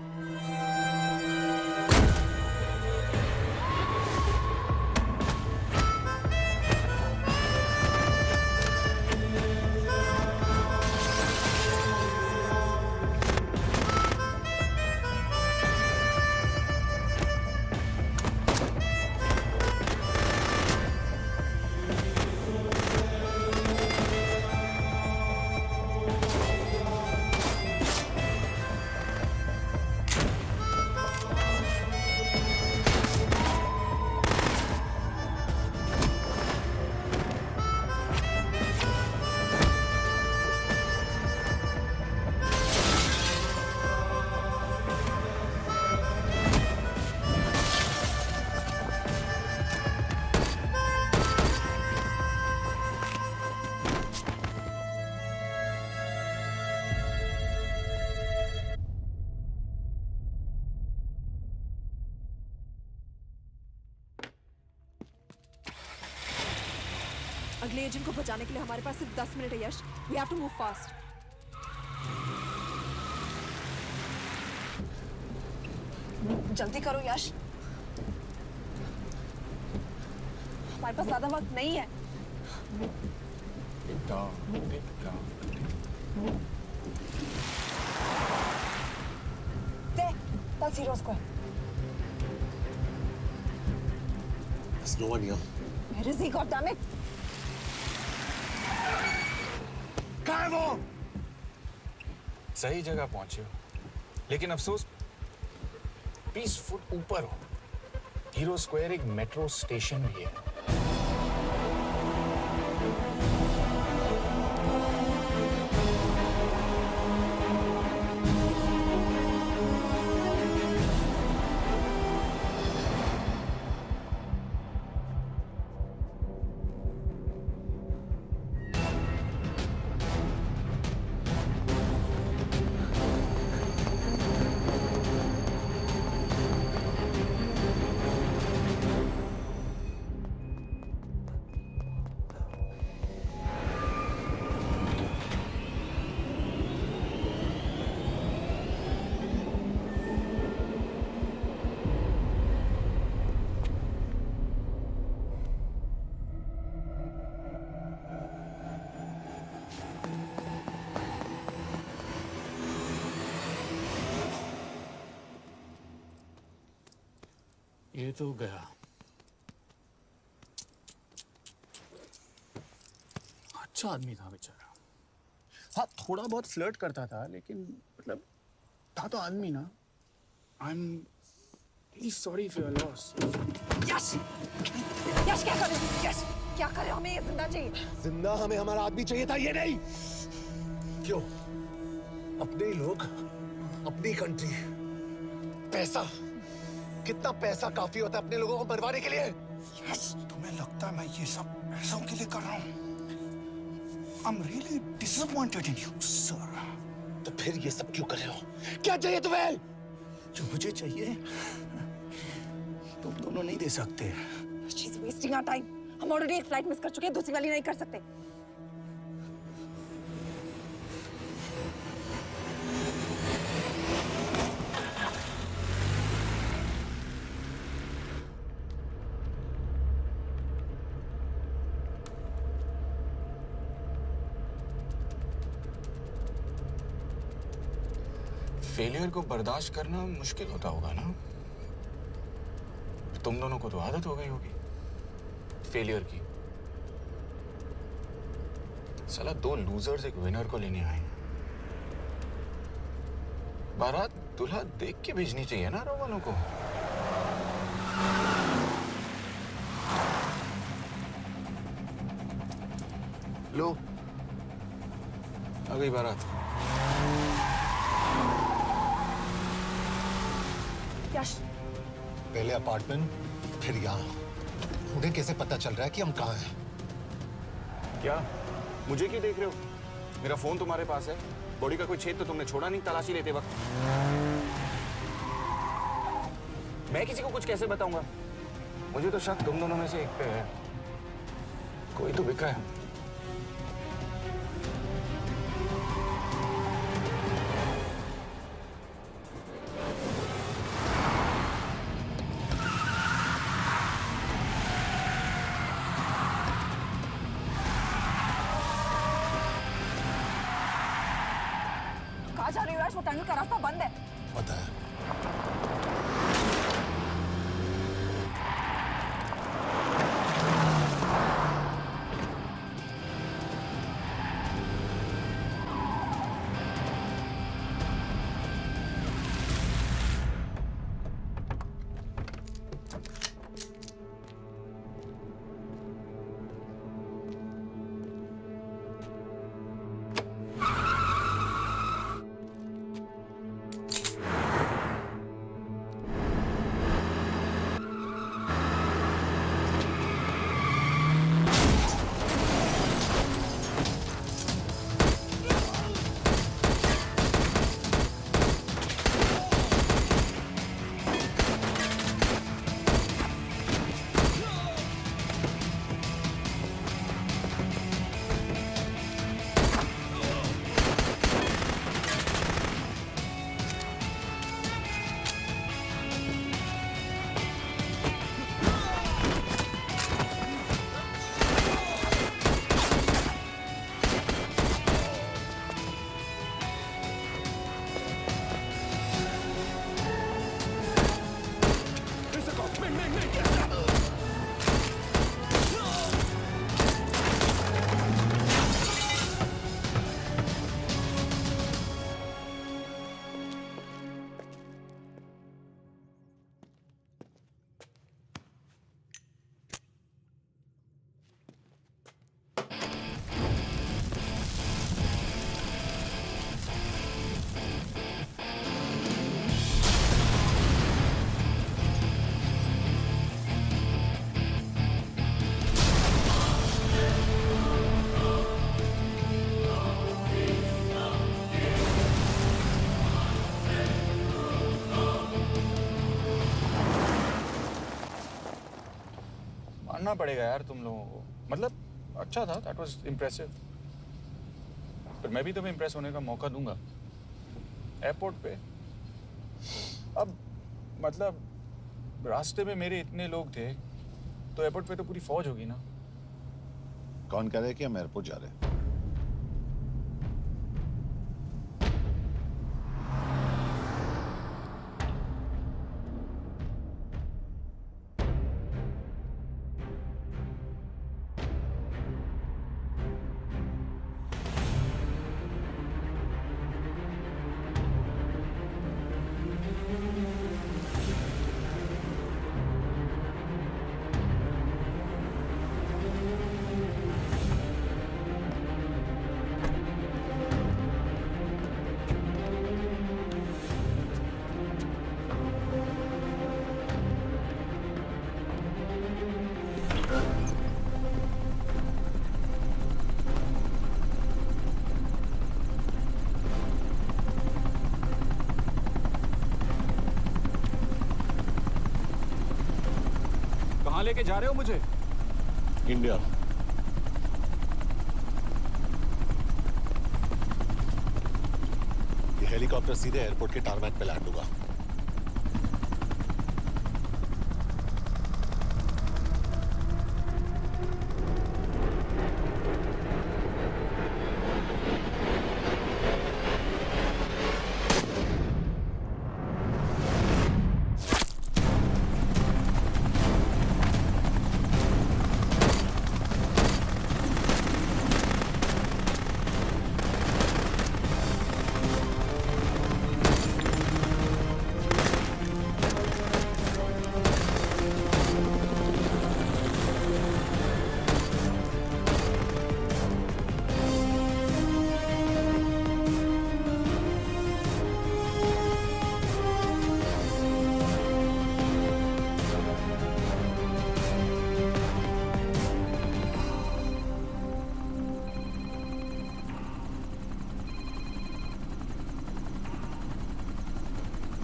अगले एजेंट को बचाने के लिए हमारे पास सिर्फ 10 मिनट है Yash. We have to move fast. जल्दी करो यश, हमारे पास ज्यादा वक्त नहीं है। That's Zero Square. There's no one here. Where is he, goddammit? कहाँ है वो? सही जगह पहुंचे हो, लेकिन अफसोस 20 फुट ऊपर हो। हीरो स्क्वायर एक मेट्रो स्टेशन भी है। ये तो गया। अच्छा आदमी था बेचारा। हाँ, थोड़ा बहुत फ्लर्ट करता था, लेकिन मतलब था तो आदमी ना। I am really sorry for your loss. Yash! Yash क्या करे? यश क्या करे? हमें ये जिंदा चाहिए। जिंदा हमें हमारा आदमी चाहिए था, ये नहीं। क्यों? अपने ही लोग, अपनी कंट्री, पैसा, कितना पैसा काफी होता है अपने लोगों को मरवाने के लिए? यस, तुम्हें लगता है मैं ये सब पैसों के लिए कर रहा हूँ? I'm really disappointed in you, sir. तो फिर ये सब क्यों कर रहे हो? क्या चाहिए तुम्हें? जो मुझे चाहिए तुम दोनों नहीं दे सकते। She's wasting our time. हम ऑलरेडी एक फ्लाइट मिस कर चुके हैं, दूसरी वाली नहीं कर सकते। फेलियर को बर्दाश्त करना मुश्किल होता होगा ना? तुम दोनों को तो आदत हो गई होगी फेलियर की। साला 2 लूजर्स एक विनर को लेने आए। बारात दूल्हा देख के भेजनी चाहिए ना रो वालों को। लो, आ गई बारात। यश, पहले अपार्टमेंट, फिर यहाँ। उन्हें कैसे पता चल रहा है कि हम कहाँ हैं? क्या मुझे क्यों देख रहे हो? मेरा फोन तुम्हारे पास है। बॉडी का कोई छेद तो तुमने छोड़ा नहीं तलाशी लेते वक्त। मैं किसी को कुछ कैसे बताऊंगा? मुझे तो शक तुम दोनों में से एक पे है। कोई तो बिका है। कहाँ जा रही हो? वो टनल का रास्ता बंद है। पता है। मानना पड़ेगा यार तुम लोगों को। मतलब अच्छा था, दैट वाज इम्प्रेसिव। पर मैं भी तुम्हें इम्प्रेस होने का मौका दूंगा एयरपोर्ट पे। अब मतलब रास्ते में मेरे इतने लोग थे, तो एयरपोर्ट पे तो पूरी फौज होगी ना। कौन कह रहा है कि हम एयरपोर्ट जा रहे हैं? कहाँ लेके जा रहे हो मुझे? इंडिया। ये हेलीकॉप्टर सीधे एयरपोर्ट के टारमैक पे लैंड होगा।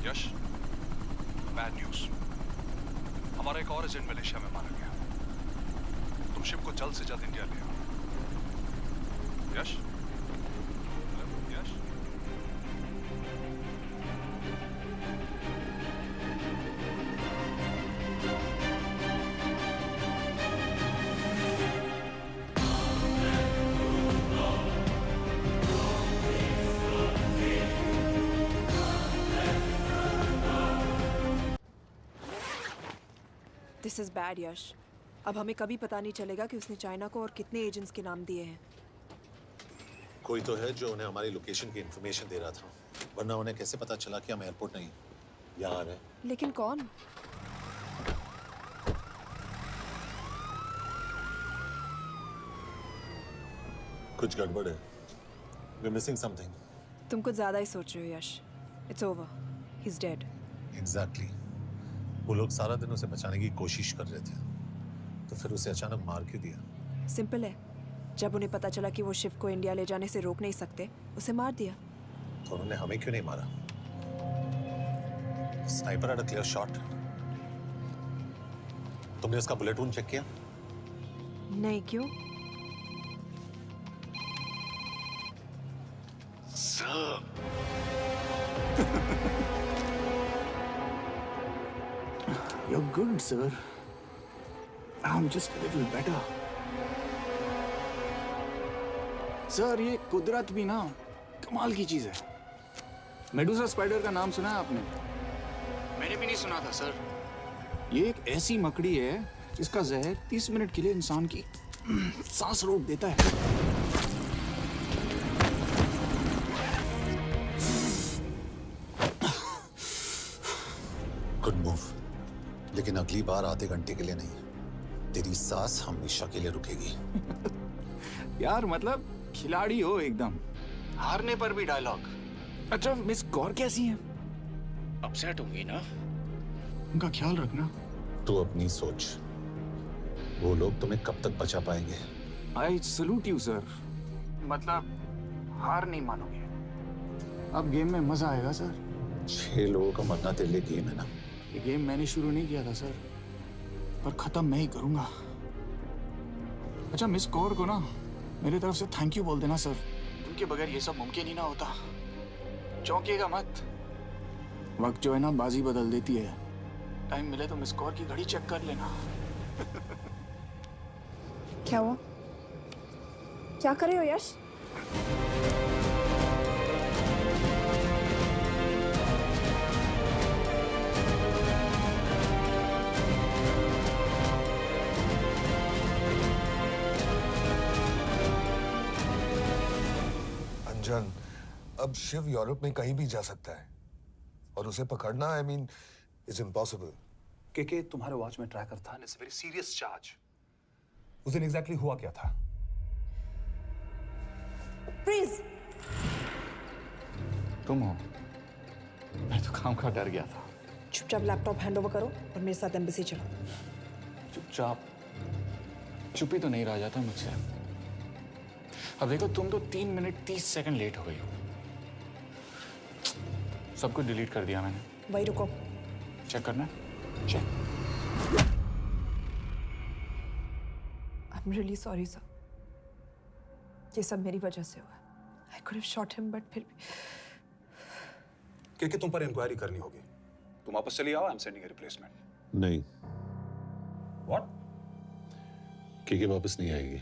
यश, बैड न्यूज। हमारा एक और एजेंट मलेशिया में मारा गया। तुम शिप को जल्द से जल्द इंडिया ले आओ। यश? यश? दिस इज बैड यश। अब हमें कभी पता नहीं चलेगा कि उसने चाइना को और कितने एजेंट्स के नाम दिए हैं। कोई तो है जो उन्हें हमारी लोकेशन की इंफॉर्मेशन दे रहा था, वरना उन्हें कैसे पता चला कि हम एयरपोर्ट नहीं यहाँ आ रहे हैं? लेकिन कौन? कुछ गड़बड़ है। We're missing something. तुम कुछ ज्यादा ही सोच रहे हो Yash. It's over, he is dead. Exactly. वो लोग सारा दिन उसे बचाने की कोशिश कर रहे थे, तो फिर उसे अचानक मार क्यों दिया? सिंपल है, जब उन्हें पता चला कि वो शिव को इंडिया ले जाने से रोक नहीं सकते, उसे मार दिया। तो उन्होंने हमें क्यों नहीं मारा? Sniper had a clear shot. तुमने उसका बुलेट वूंड चेक किया? नहीं, क्यों? You're good, sir. I'm just a little better. Sir, ये कुदरत भी ना कमाल की चीज है। मेडुसा स्पाइडर का नाम सुना है आपने? मैंने भी नहीं सुना था सर। ये एक ऐसी मकड़ी है जिसका जहर 30 मिनट के लिए इंसान की सांस रोक देता है। गुड मूव, लेकिन अगली बार आधे घंटे के लिए नहीं, तेरी सांस हमेशा के लिए रुकेगी। यार मतलब खिलाड़ी हो एकदम, हारने पर भी डायलॉग। अच्छा, मिस कौर कैसी हैं? अपसेट होंगी ना? उनका ख्याल रखना। तू अपनी सोच, वो लोग तुम्हें कब तक बचा पाएंगे? I salute you sir. मतलब हार नहीं मानोगे। अब गेम में मजा आएगा सर। 6 लोगों का मरना तेरे लिए गेम है ना? ये गेम मैंने शुरू नहीं किया था सर, पर खत्म मैं ही करूंगा। अच्छा, मिस कौर को ना मेरी तरफ से थैंक यू बोल देना सर। उनके बगैर ये सब मुमकिन ही ना होता। चौंकिएगा मत, वक्त जो है ना बाजी बदल देती है। टाइम मिले तो मिस कौर की घड़ी चेक कर लेना। क्या हुआ? क्या कर रहे हो यश? अंजन, अब शिव यूरोप में कहीं भी जा सकता है और उसे पकड़ना आई मीन इज इम्पॉसिबल। के तुम्हारे वॉच में ट्रैकर था, it's a very serious charge. उस दिन एग्जैक्टली हुआ क्या था? प्लीज। तुम हो? मैं तो काम का डर गया था। चुपचाप लैपटॉप हैंड ओवर करो और मेरे साथ एम्बेसी चलो। चुपचाप? चुप ही तो नहीं रहा जाता मुझसे। अब देखो, तुम तो 3 मिनट 30 सेकंड लेट हो गई हो। सब कुछ डिलीट कर दिया मैंने। वही रुको। चेक करना? Check. I'm really sorry sir। ये सब मेरी वजह से हुआ। I could have shot him but फिर भी। के तुम पर इंक्वायरी करनी होगी। तुम वापस चली आओ, I am sending a replacement. नहीं। व्हाट? के वापस नहीं आएगी।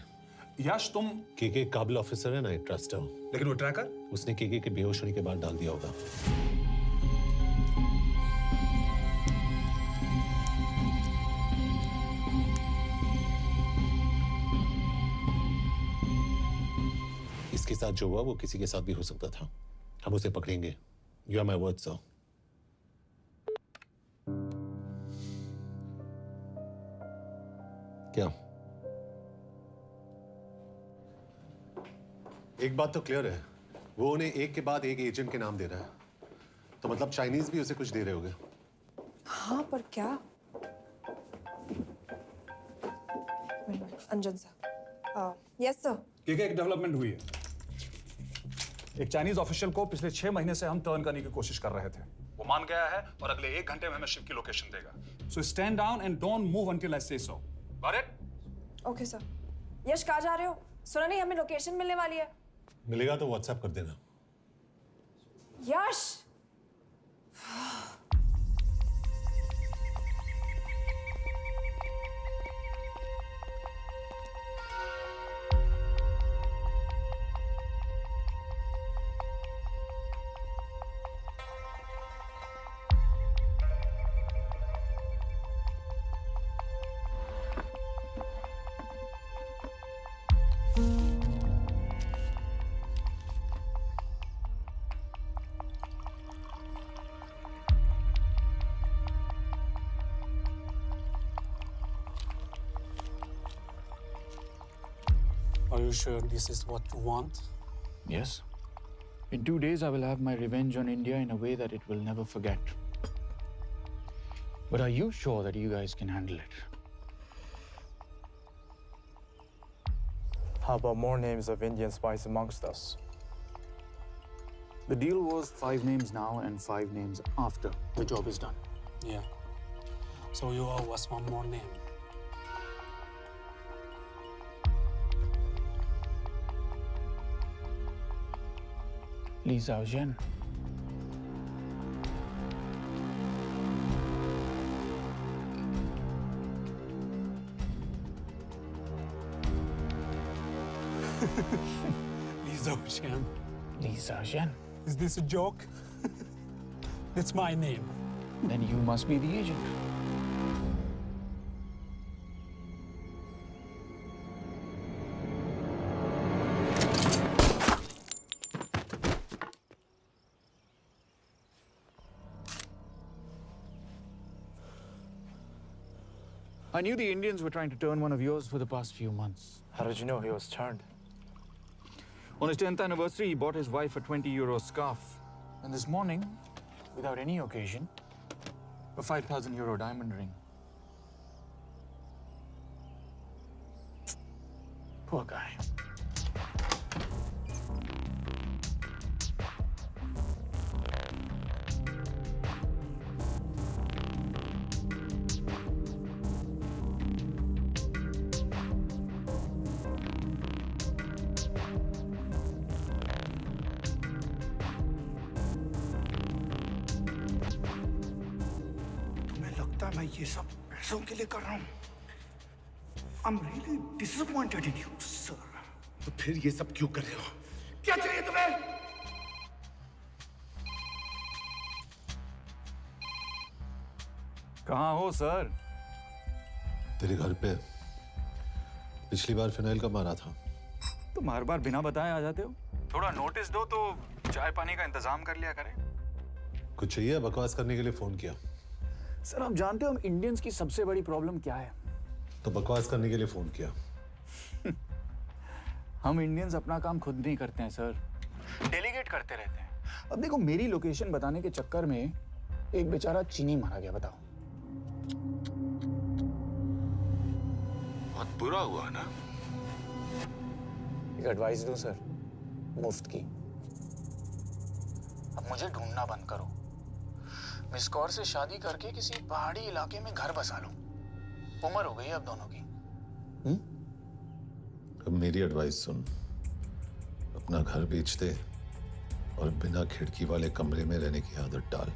यश, तुम के काबिल ऑफिसर है ना, आई ट्रस्ट हूं। लेकिन वो ट्रैकर? उसने के बेहोश होने के बाद डाल दिया होगा। इसके साथ जो हुआ वो किसी के साथ भी हो सकता था। हम उसे पकड़ेंगे। You are my word sir. क्या? एक बात तो क्लियर है, वो उन्हें एक के बाद एक एजेंट के नाम दे रहा है, तो मतलब चाइनीज भी उसे कुछ दे रहे होंगे। हाँ, पर क्या? अंजन सर। Yes sir. एक डेवलपमेंट हुई है। एक चाइनीज ऑफिशियल को पिछले 6 महीने से हम टर्न करने की कोशिश कर रहे थे। वो मान गया है और अगले 1 घंटे में हमें शिव की लोकेशन देगा। So stand down and don't move until I say so. Got it? Okay sir. Yash, कहाँ जा रहे हो? सुना नहीं, हमें लोकेशन मिलने वाली है। मिलेगा तो व्हाट्सएप कर देना। यश! Are you sure this is what you want? Yes. In 2 days, I will have my revenge on India in a way that it will never forget. But are you sure that you guys can handle it? How about more names of Indian spies amongst us? The deal was 5 names now and 5 names after the job is done. Yeah. So you owe us one more name. Li Xiaojian. Li Xiaojian. Li Xiaojian. Is this a joke? That's my name. Then you must be the agent. I knew the Indians were trying to turn one of yours for the past few months. How did you know he was turned? On his 10th anniversary, he bought his wife a 20-euro scarf. And this morning, without any occasion, a 5,000-euro diamond ring. Poor guy. ये सब पैसों के लिए कर रहा हूँ। I'm really disappointed in you, sir. तो फिर ये सब क्यों कर रहे हो? क्या चाहिए तुम्हें? कहाँ हो सर? तेरे घर पे पिछली बार फिनाइल कब मारा था? तो बार बार बिना बताए आ जाते हो। थोड़ा नोटिस दो तो चाय पानी का इंतजाम कर लिया करें। कुछ चाहिए? बकवास करने के लिए फोन किया। सर आप जानते हो हम इंडियंस की सबसे बड़ी प्रॉब्लम क्या है? तो बकवास करने के लिए फोन किया। हम इंडियंस अपना काम खुद नहीं करते हैं सर, डेलीगेट करते रहते हैं। अब देखो मेरी लोकेशन बताने के चक्कर में एक बेचारा चीनी मारा गया, बताओ। बहुत बुरा हुआ ना। एक एडवाइस दूं सर, मुफ्त की। अब मुझे ढूंढना बंद करो, मिस कौर से शादी करके किसी पहाड़ी इलाके में घर बसा लो। उम्र हो गई है अब दोनों की। अब मेरी एडवाइस सुन, अपना घर बेच दे और बिना खिड़की वाले कमरे में रहने की आदत डाल।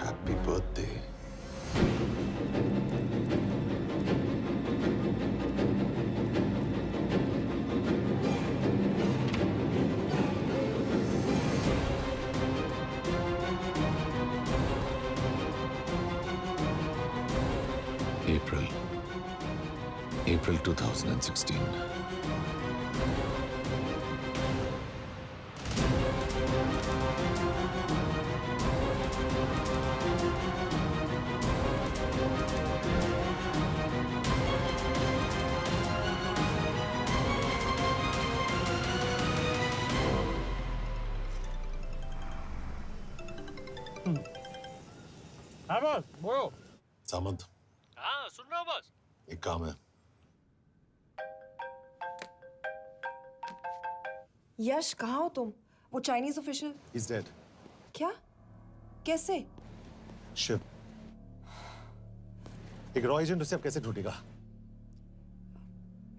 Happy birthday. April 2016. हाँ बॉस, बोलो। सामंत, हाँ सुन रहा हूँ बॉस। एक काम है। यश कहाँ हो तुम? वो चाइनीज ऑफिशियल। He's dead. क्या? कैसे? शिव, एक रॉ एजेंट उसे अब कैसे ढूंढेगा?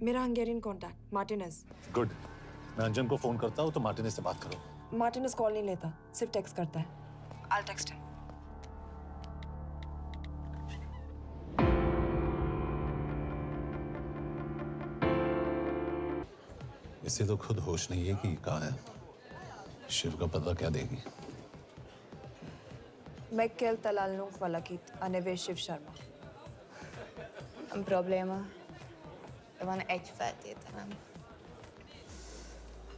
मेरा हंगेरियन कॉन्टैक्ट मार्टिनेज। गुड, मैं अंजन को फोन करता हूँ तो मार्टिनेज से बात करो। मार्टिनेज कॉल नहीं लेता, सिर्फ टेक्स्ट करता है। I'll text him. इसे तो खुद होश नहीं है कि कहाँ है। शिव का पता क्या देगी? Mekkel találnunk valakit, a neve Shiv Sharma. Probléma. Van egy feltételem.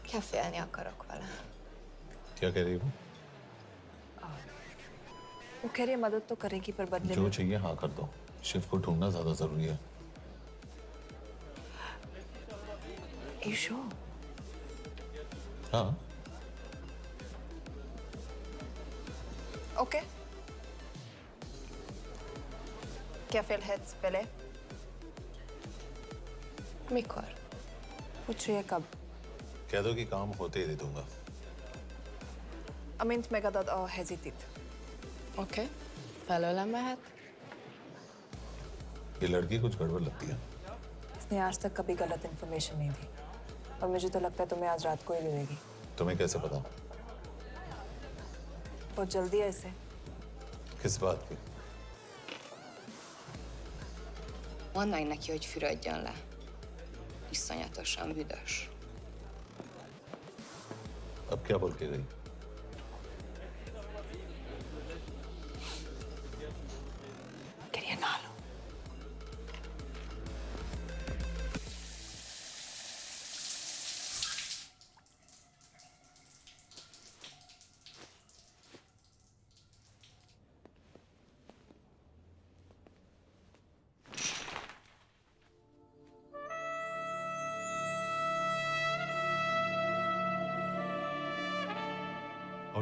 Kefélni akarok vele. क्या कह रही हो? वो कह रही है मदद तो करेगी पर बदले जो में। चाहिए हाँ कर दो। शिव को ढूंढना ज्यादा जरूरी है। You sure? हाँ। Okay. Kefél heads pele? Mikor? पूछ रही है कब? कह दो कि काम होते ही दे दूंगा। Amint megadod a hezitit. Oké. Felőlem mehet? ये लड़की कुछ गड़बड़ लगती है। इसने आज तक कभी गलत इन्फॉर्मेशन नहीं दी और मुझे तो लगता है तुम्हें आज रात को ही दे देगी। तुम्हें कैसे पता? बहुत जल्दी है इसे। किस बात की? Mondd meg neki, hogy fürödjön le. Iszonyatosan büdös. अब क्या बोल के गई? करिए ना लो।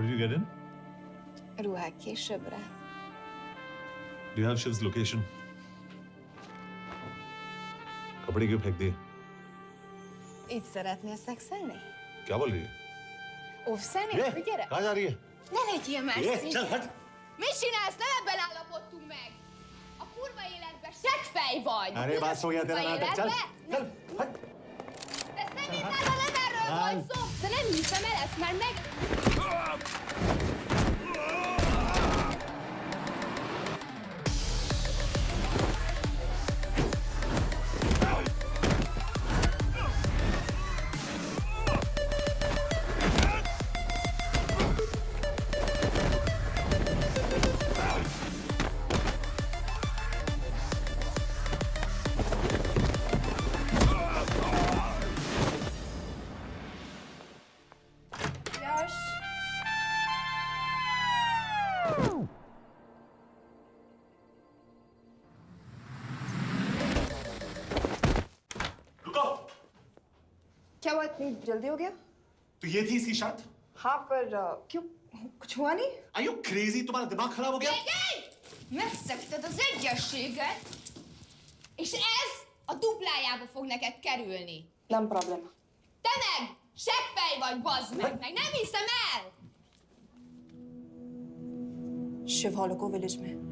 did you get in? Ruhák későbbre. Do you have Shiv's location? कपड़े क्यों फेंक दिए? Itt szeretnél szexelni? क्या बोल रही है? Óvszerni? Gyere! कहाँ जा रही है? Ne legyél már szín! चल hट! Mit csinálsz? Nem ebben állapodtunk meg! A kurva életben seggfej vagy! अरे बात हो गया तेरा नाटक चल चल हट De szerintem nem erről van szó! De nem hiszem el, ezt már meg... क्या हुआ इतनी जल्दी हो गया? तो ये थी इसकी शर्त? हाँ पर क्यों कुछ हुआ नहीं? Are you crazy? तुम्हारा दिमाग खराब हो गया? Megszegted az egyességet, és ez a duplájába fog neked kerülni. Nem probléma. Te meg seggfej vagy, bazd meg nem hiszem el! Shiv Holloko village में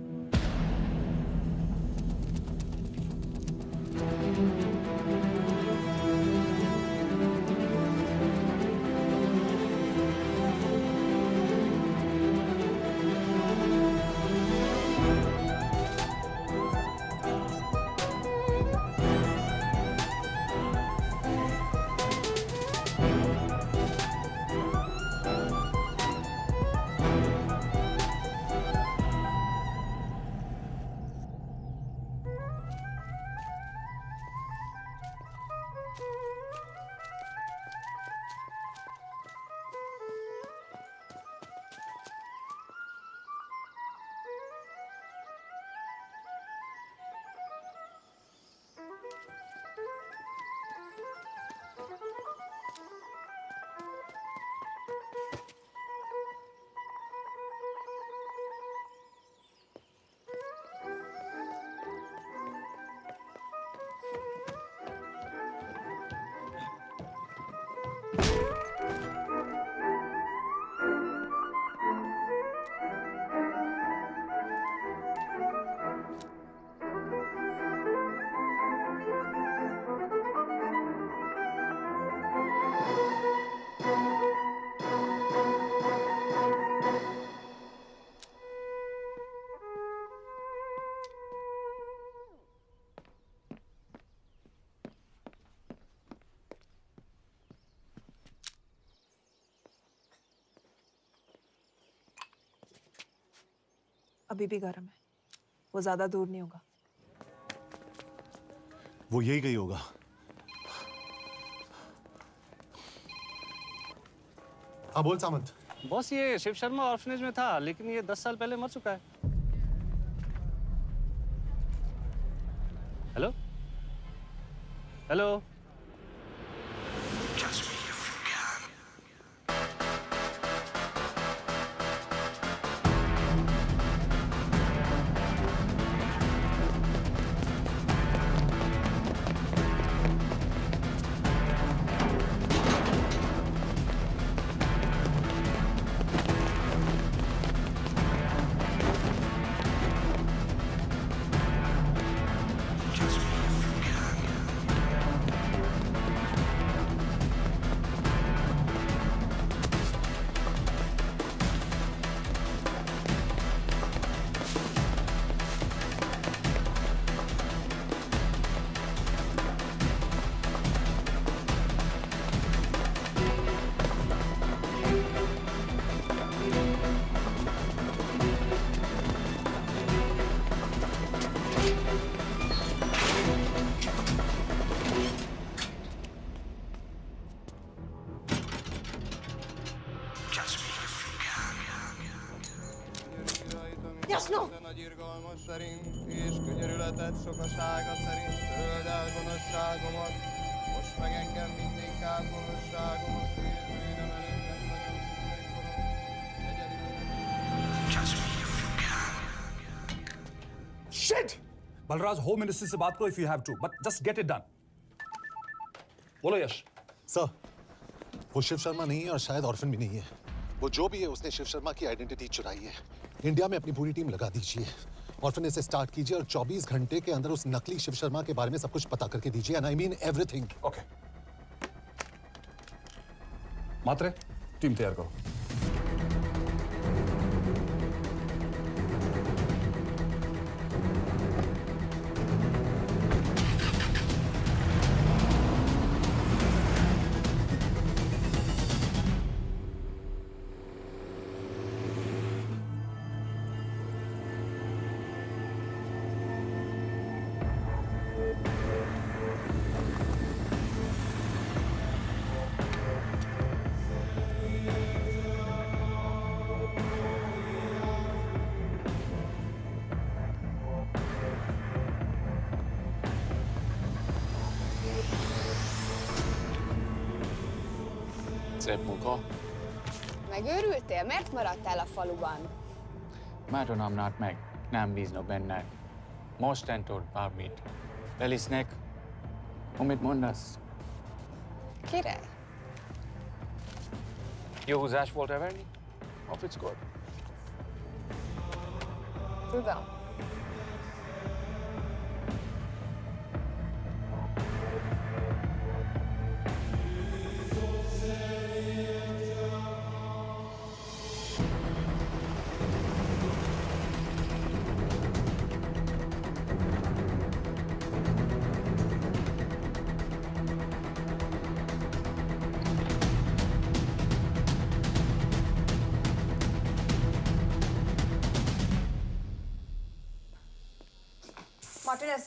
अभी भी गर्म है वो ज्यादा दूर नहीं होगा वो यही गई होगा हाँ बोल सामंत बॉस ये शिव शर्मा ऑर्फनेज में था लेकिन ये 10 साल पहले मर चुका है hello hello Jasno! Nagy irgalmas szerint és könyörületed sokasága szerint töröld el gonoszságomat, most meg engem mindinkább gonoszságomat, és bűnöm előtted nagyon Shit! Balraj, home minister से बात करो if you have to, but just get it done. बोलो यश। Sir, वो शिव शर्मा नहीं है और शायद orphan भी नहीं है। वो जो भी है उसने शिव शर्मा की आइडेंटिटी चुराई है। इंडिया में अपनी पूरी टीम लगा दीजिए। ऑर्फन से स्टार्ट कीजिए और 24 घंटे के अंदर उस नकली शिव शर्मा के बारे में सब कुछ पता करके दीजिए। And I mean everything. Okay. Matre, team तैयार करो। Szép munka. Megőrültél? Miért maradtál a faluban? Mert nem nárt meg. Nem bíznak benned. Mostantól bármit. Belisznek. Amit mondasz? Király. Jó húzás volt everni? A fickót? Tudom. Martinez,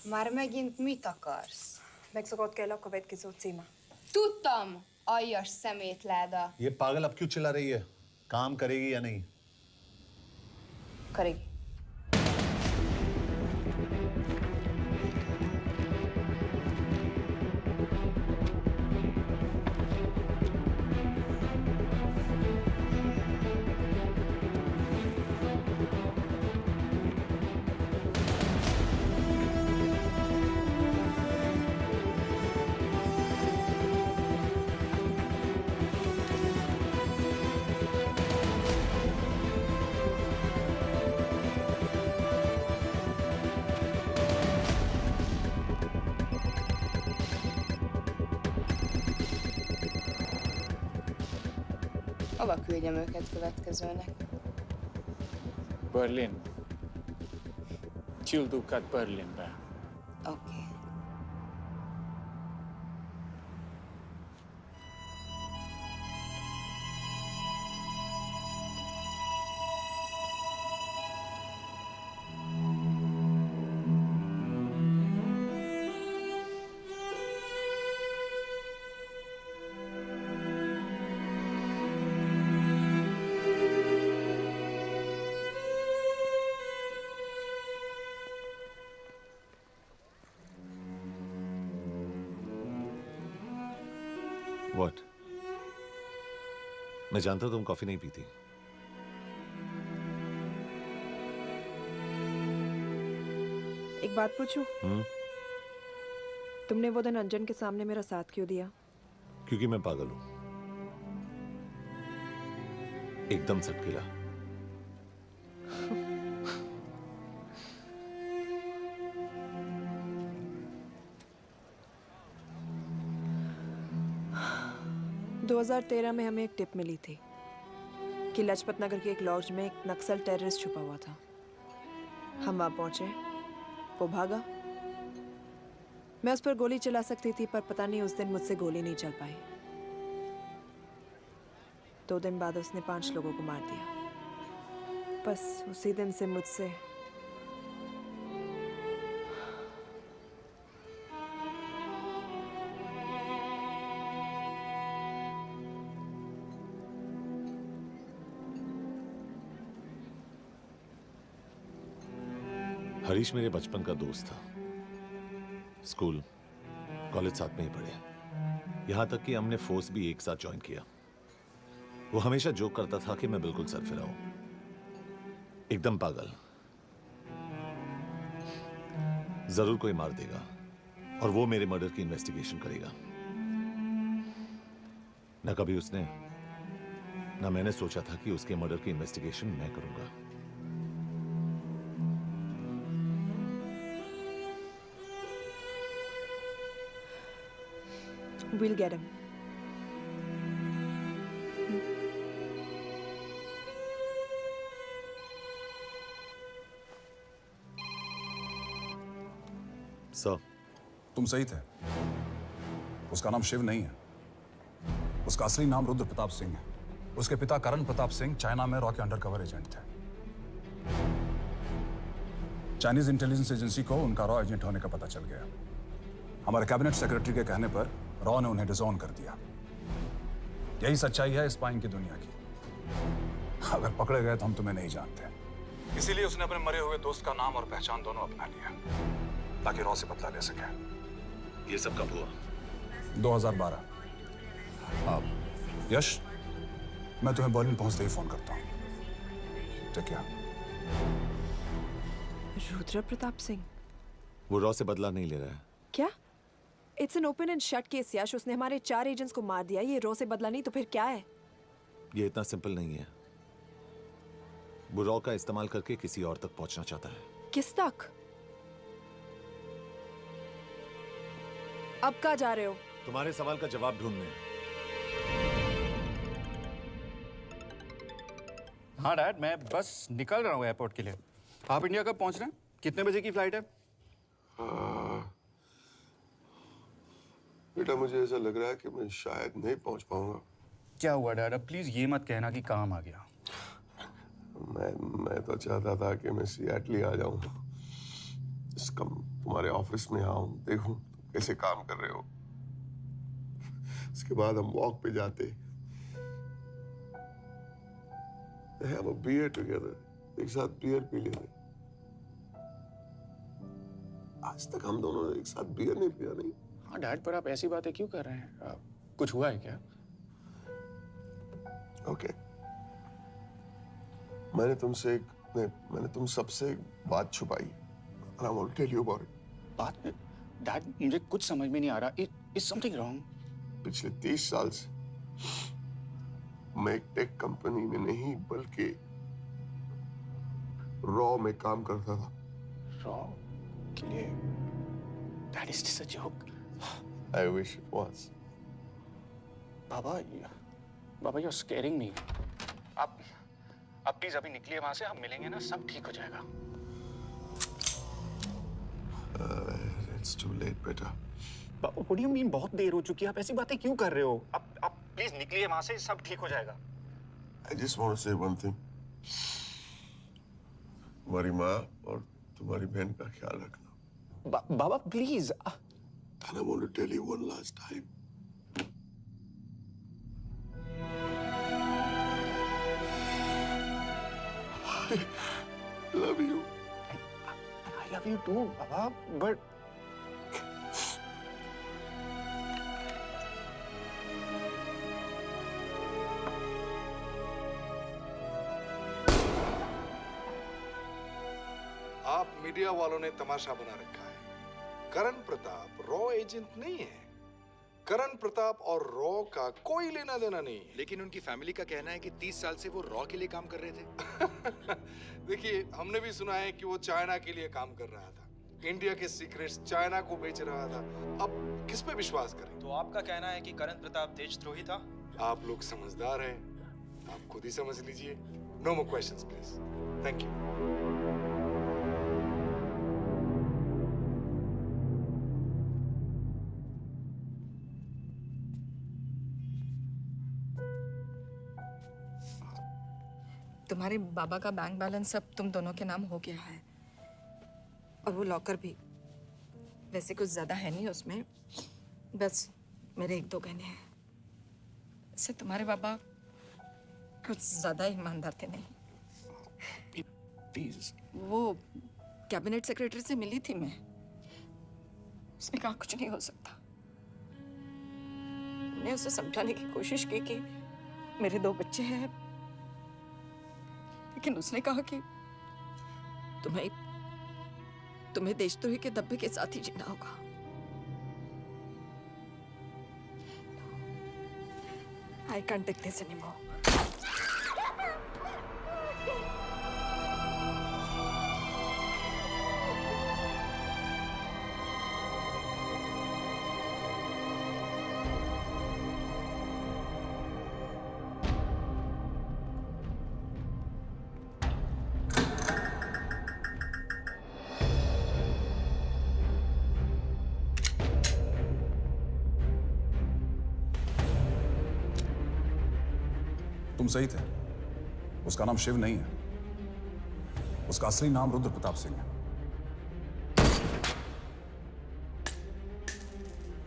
Már megint mit akarsz? megszokott kell a Kuwait ki címa. Tudtam, aljas szemétláda. ये पागल अब क्यों चिल्ला रही है? काम करेगी या नहीं? करेगी। Hova küldjem őket következőnek? Berlin. Küldőket Berlinbe. Oké. What? मैं जानता हूं तुम कॉफी नहीं पीती। एक बात पूछूं? तुमने वो दिन अंजन के सामने मेरा साथ क्यों दिया? क्योंकि मैं पागल हूं, एकदम सटकिला। – 2013 में हमें एक टिप मिली थी कि लाजपत नगर के एक लॉज में एक नक्सल टेररिस्ट छुपा हुआ था। हम वहां पहुंचे, वो भागा। मैं उस पर गोली चला सकती थी, पर पता नहीं उस दिन मुझसे गोली नहीं चल पाई। 2 दिन बाद उसने 5 लोगों को मार दिया। बस उसी दिन से मुझसे हरीश मेरे बचपन का दोस्त था। स्कूल, कॉलेज साथ में ही पढ़े। यहां तक कि हमने फोर्स भी एक साथ ज्वाइन किया। वो हमेशा जोक करता था कि मैं बिल्कुल सरफिरा हूं। एकदम पागल। जरूर कोई मार देगा और वो मेरे मर्डर की इन्वेस्टिगेशन करेगा। ना कभी उसने, ना मैंने सोचा था कि उसके मर्डर की इन्वेस्टिगेशन मैं करूंगा। We'll get him. सर, तुम सही थे। उसका नाम शिव नहीं है। उसका असली नाम रुद्र प्रताप सिंह है। उसके पिता करण प्रताप सिंह चाइना में रॉ के अंडरकवर एजेंट थे। चाइनीज इंटेलिजेंस एजेंसी को उनका रॉ एजेंट होने का पता चल गया। हमारे कैबिनेट सेक्रेटरी के कहने पर रॉ ने उन्हें डिसऑन कर दिया। यही सच्चाई है स्पाइंग की दुनिया की। अगर पकड़े गए तो हम तुम्हें नहीं जानते, इसीलिए उसने अपने मरे हुए दोस्त का नाम और पहचान दोनों अपना लिया ताकि रॉ से बदला ले सके। ये सब कब हुआ? 2012। अब यश, मैं तुम्हें बर्लिन पहुंचते ही फोन करता हूँ। ठीक है। रुद्र प्रताप सिंह वो रॉ से बदला नहीं ले रहा है। क्या? It's an open and shut case Yash. उसने हमारे 4 एजेंट्स को मार दिया। ये रॉ से बदला नहीं तो फिर क्या है? ये इतना सिंपल नहीं है। वो रॉ का इस्तेमाल करके किसी और तक पहुंचना चाहता है। किस तक? अब कहाँ जा रहे हो? तुम्हारे सवाल का जवाब ढूंढने। हाँ डैड, मैं बस निकल रहा हूँ एयरपोर्ट के लिए। आप इंडिया कब पहुंच रहे हैं? कितने बजे की फ्लाइट है? बेटा, मुझे ऐसा लग रहा है कि मैं शायद नहीं पहुंच पाऊंगा। क्या हुआ डैड? अब प्लीज ये मत कहना कि काम आ गया। मैं तो चाहता था कि मैं सिएटल आ जाऊं, तुम्हारे ऑफिस में आऊं, देखूं कैसे काम कर रहे हो। इसके बाद हम वॉक पे जाते, have a beer together, एक साथ बियर पी लेते। आज तक हम दोनों ने एक साथ बियर नहीं पिया। नहीं। हाँ डैड, पर आप ऐसी बातें क्यों कर रहे हैं? कुछ हुआ है क्या? ओके। मैंने तुम सबसे एक बात छुपाई। And I want to tell you about it. बात में डैड, मुझे कुछ समझ में नहीं आ रहा। Is something wrong? पिछले 30 साल से मैं एक टेक कंपनी में नहीं बल्कि रॉ में काम करता था। रॉ के लिए? That is just a joke. I wish it was. Baba you're scaring me. आप प्लीज अभी निकलिए वहां से, हम मिलेंगे ना, सब ठीक हो जाएगा। It's too late, बेटा। What do you mean बहुत देर हो चुकी है? आप ऐसी बातें क्यों कर रहे हो? आप प्लीज निकलिए वहां से, सब ठीक हो जाएगा। I just want to say one thing. तुम्हारी माँ और तुम्हारी बहन का ख्याल रखना। बाबा please. And I want to tell you one last time. I love you. I love you too, Baba, but आप मीडिया वालों ने तमाशा बना रखा है। करण प्रताप रॉ एजेंट नहीं है। करण प्रताप और रॉ का कोई लेना देना नहीं है। लेकिन उनकी फैमिली का कहना है कि 30 साल से वो रॉ के लिए काम कर रहे थे। देखिए, हमने भी सुना है कि वो चाइना के लिए काम कर रहा था। इंडिया के सीक्रेट्स चाइना को बेच रहा था। अब किस पे विश्वास करें? तो आपका कहना है कि करण प्रताप देशद्रोही था? आप लोग समझदार हैं, आप खुद ही समझ लीजिए। No more questions please. Thank you. तुम्हारे बाबा का बैंक बैलेंस अब तुम दोनों के नाम हो गया है, और वो लॉकर भी। वैसे कुछ ज्यादा है नहीं उसमें, बस मेरे 1-2 गहने हैं। इससे तुम्हारे बाबा कुछ ज्यादा ईमानदार थे नहीं। प्लीज। वो कैबिनेट सेक्रेटरी से मिली थी मैं, उसने कहा कुछ नहीं हो सकता। मैंने उसे समझाने की कोशिश की कि मेरे 2 बच्चे हैं, लेकिन उसने कहा कि तुम्हें देशद्रोही के दब्बे के साथ ही जीना होगा। I can't take this anymore. तुम सही थे। उसका नाम शिव नहीं है, उसका असली नाम रुद्र प्रताप सिंह है।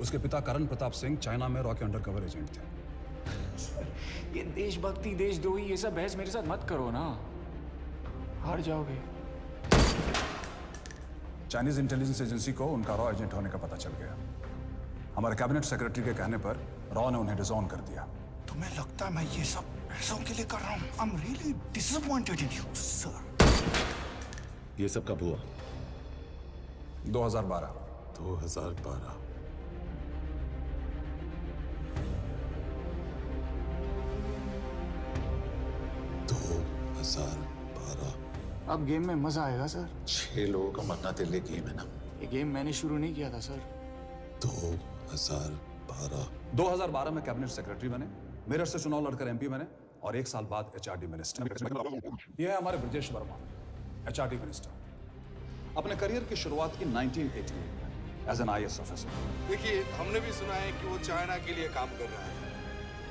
उसके पिता करण प्रताप सिंह चाइना में रॉ के अंडरकवर एजेंट थे। ये देशभक्ति देशद्रोही ये सब बहस मेरे साथ मत करो ना, हार जाओगे। चाइनीज इंटेलिजेंस एजेंसी को उनका रॉ एजेंट होने का पता चल गया। हमारे कैबिनेट सेक्रेटरी के कहने पर रॉ ने उन्हें डिसऑन कर दिया। तुम्हें लगता है मैं ये सब पैसों के लिए कर रहा हूँ? I'm really disappointed in you, sir. ये सब कब हुआ? 2012। 2012। अब गेम में मजा आएगा सर। 6 लोगों का मरना तेरे लिए गेम है ना? ये गेम मैंने शुरू नहीं किया था सर। 2012 में कैबिनेट सेक्रेटरी बने, मेरठ से चुनाव लड़कर एमपी बने और 1 साल बाद एचआरडी मिनिस्टर। यह है हमारे ब्रजेश वर्मा, एचआरडी मिनिस्टर। अपने करियर की शुरुआत की 1988 में एज एन IAS ऑफिसर। देखिए, हमने भी सुना है कि वो चाइना के लिए काम कर रहा है,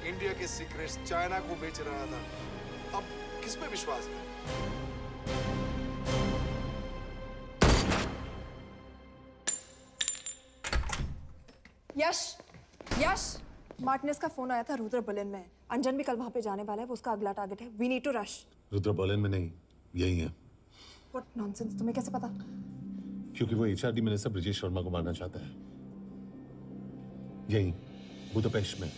इंडिया के सीक्रेट्स चाइना को बेच रहा था। अब किस पे विश्वास है? यश, मार्टिनेज का फोन आया था, रुद्र बर्लिन में। अंजन भी कल वहां पे जाने वाला है, वो उसका अगला टारगेट है। We need to rush. Rudra Berlin में नहीं, यही है। व्हाट नॉनसेंस, तुम्हें कैसे पता? क्योंकि वो एचआरडी मिनिस्टर ब्रजेश शर्मा को मारना चाहता है, यही बुदापेस्ट में।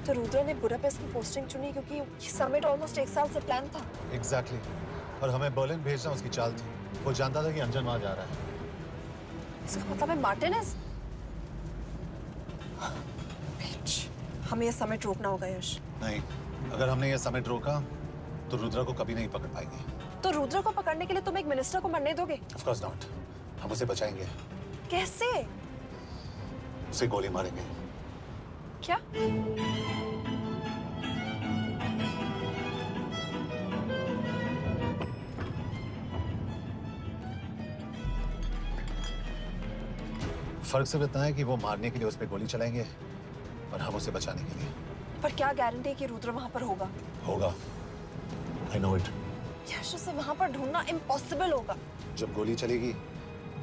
तो रुद्र ने बुडापेस्ट की पोस्टिंग चुनी क्योंकि ये समिट ऑलमोस्ट 1 साल से प्लान था। एग्जैक्टली। और हमें बर्लिन भेजना उसकी चाल थी। वो जानता था कि अंजन वहां जा रहा है। इसका मतलब है मार्टिनेज। हमें ये समिट रोकना होगा यश। नहीं, अगर हमने ये समिट रोका तो रुद्र को कभी नहीं पकड़ पाएंगे। तो रुद्र को पकड़ने के लिए तुम एक मिनिस्टर को मरने दोगे? Of course not. हम उसे बचाएंगे। कैसे? उसे गोली मारेंगे। क्या? फर्क सिर्फ इतना है कि वो मारने के लिए उस पर गोली चलाएंगे और हम उसे बचाने के लिए। पर क्या गारंटी है कि रुद्र वहां पर होगा? होगा। I know it. यश उसे वहां पर ढूंढना इम्पॉसिबल होगा। जब गोली चलेगी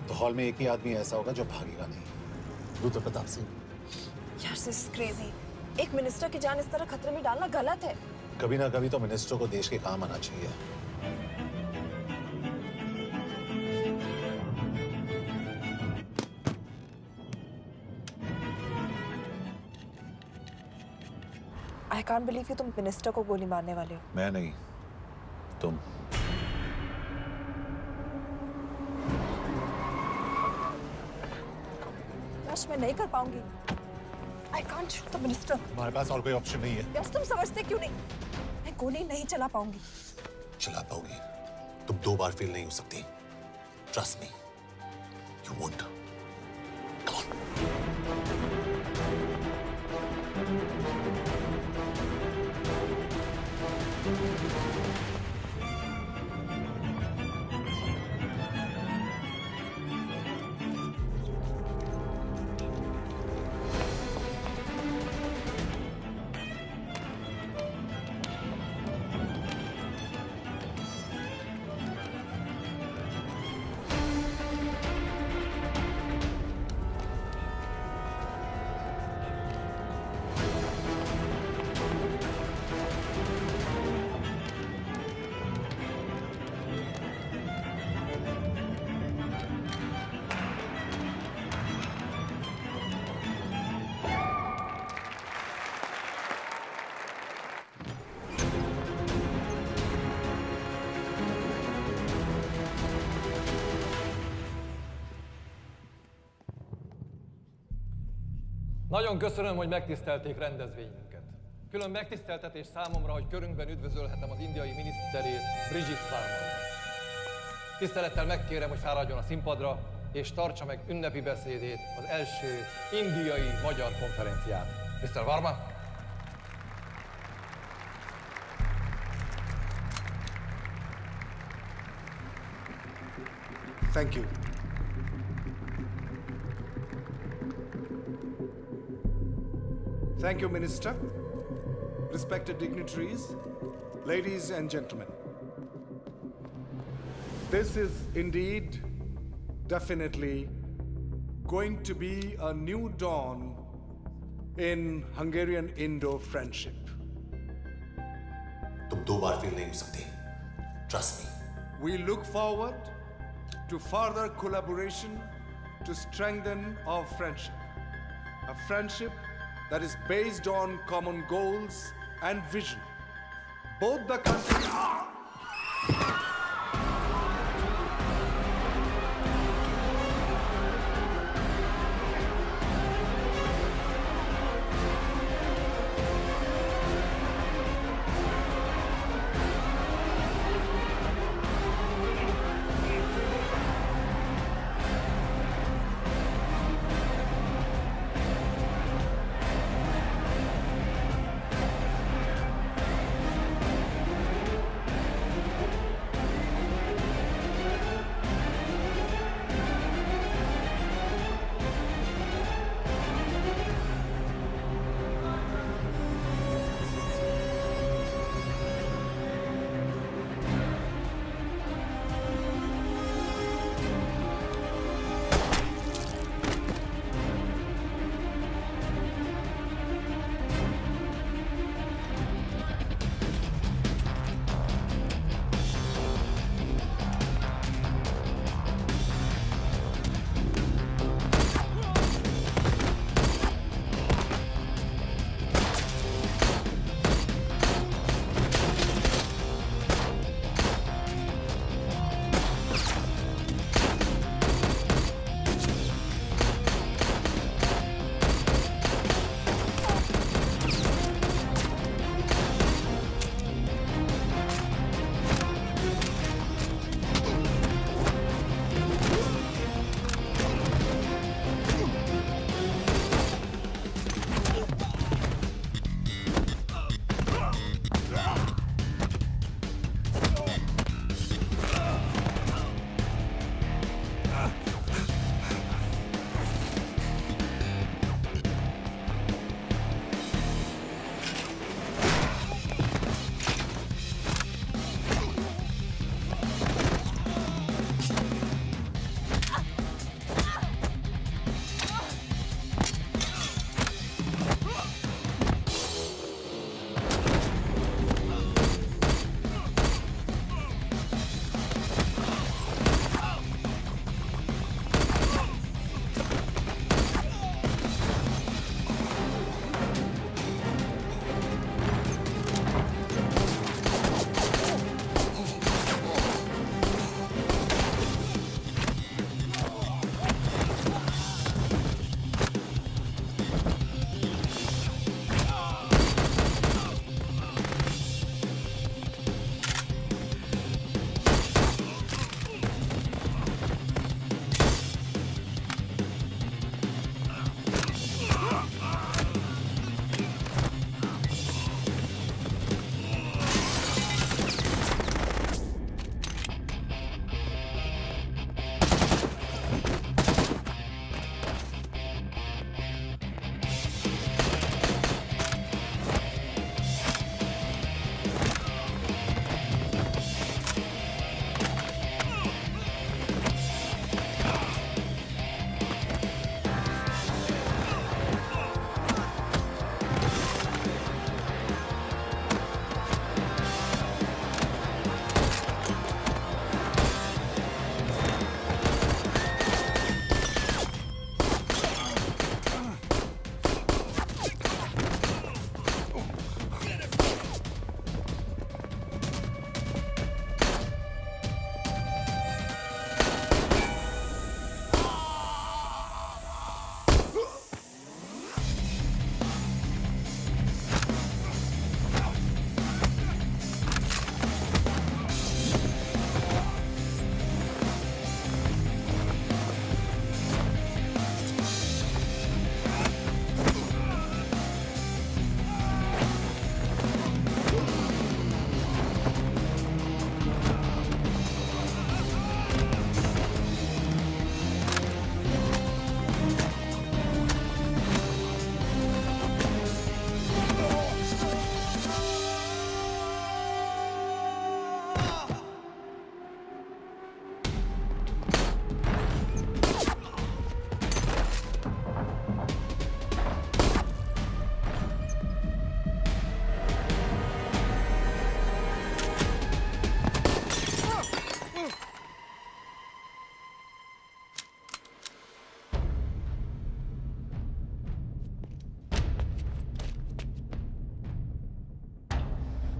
तो हॉल में एक ही आदमी ऐसा होगा जो भागेगा नहीं, रुद्र प्रताप सिंह। यश इज क्रेजी। एक मिनिस्टर की जान इस तरह खतरे में डालना गलत है। कभी ना कभी तो मिनिस्टर को देश के काम आना चाहिए। आई कांट बिलीव कि तुम मिनिस्टर को गोली मारने वाले हो। मैं नहीं, तुम। यश मैं नहीं कर पाऊंगी। I can't shoot the minister. हमारे पास और कोई ऑप्शन नहीं है। यश तुम समझते क्यों नहीं? मैं गोली नहीं चला पाऊंगी। चला पाओगी, तुम 2 बार फेल नहीं हो सकती। Trust me, you won't. Nagyon köszönöm, hogy megtisztelték rendezvényünket. Külön megtiszteltetés számomra, hogy körünkben üdvözölhetem az indiai miniszterét, Brigitte Parmar. Tisztelettel megkérem, hogy fáradjon a színpadra, és tartsa meg ünnepi beszédét az első indiai-magyar konferencián. Mr. Varma? Thank you. Thank you, Minister. Respected dignitaries, ladies and gentlemen. This is indeed, definitely, going to be a new dawn in Hungarian-Indo friendship. तुम 2 बार fail नहीं हो सकती। Trust me. We look forward to further collaboration to strengthen our friendship. A friendship that is based on common goals and vision. Both the countries...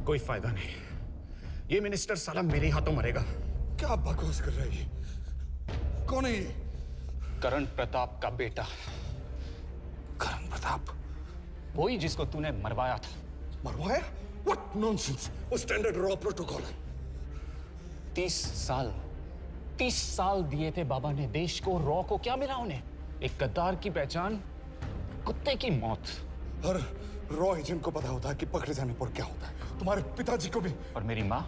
कोई फायदा नहीं। ये minister साला मेरे हाथों मरेगा। क्या बकवास कर रहा है ये? कौन है ये? करण प्रताप का बेटा। करण प्रताप? वही जिसको तूने मरवाया था। मरवाया? What nonsense! वो स्टैंडर्ड रॉ प्रोटोकॉल है। 30 साल दिए थे बाबा ने देश को। रॉ को क्या मिला उन्हें? एक गद्दार की पहचान, कुत्ते की मौत। हर रॉ एजेंट को पता होता है कि पकड़े जाने पर क्या होता है। तुम्हारे पिताजी को भी। और मेरी माँ?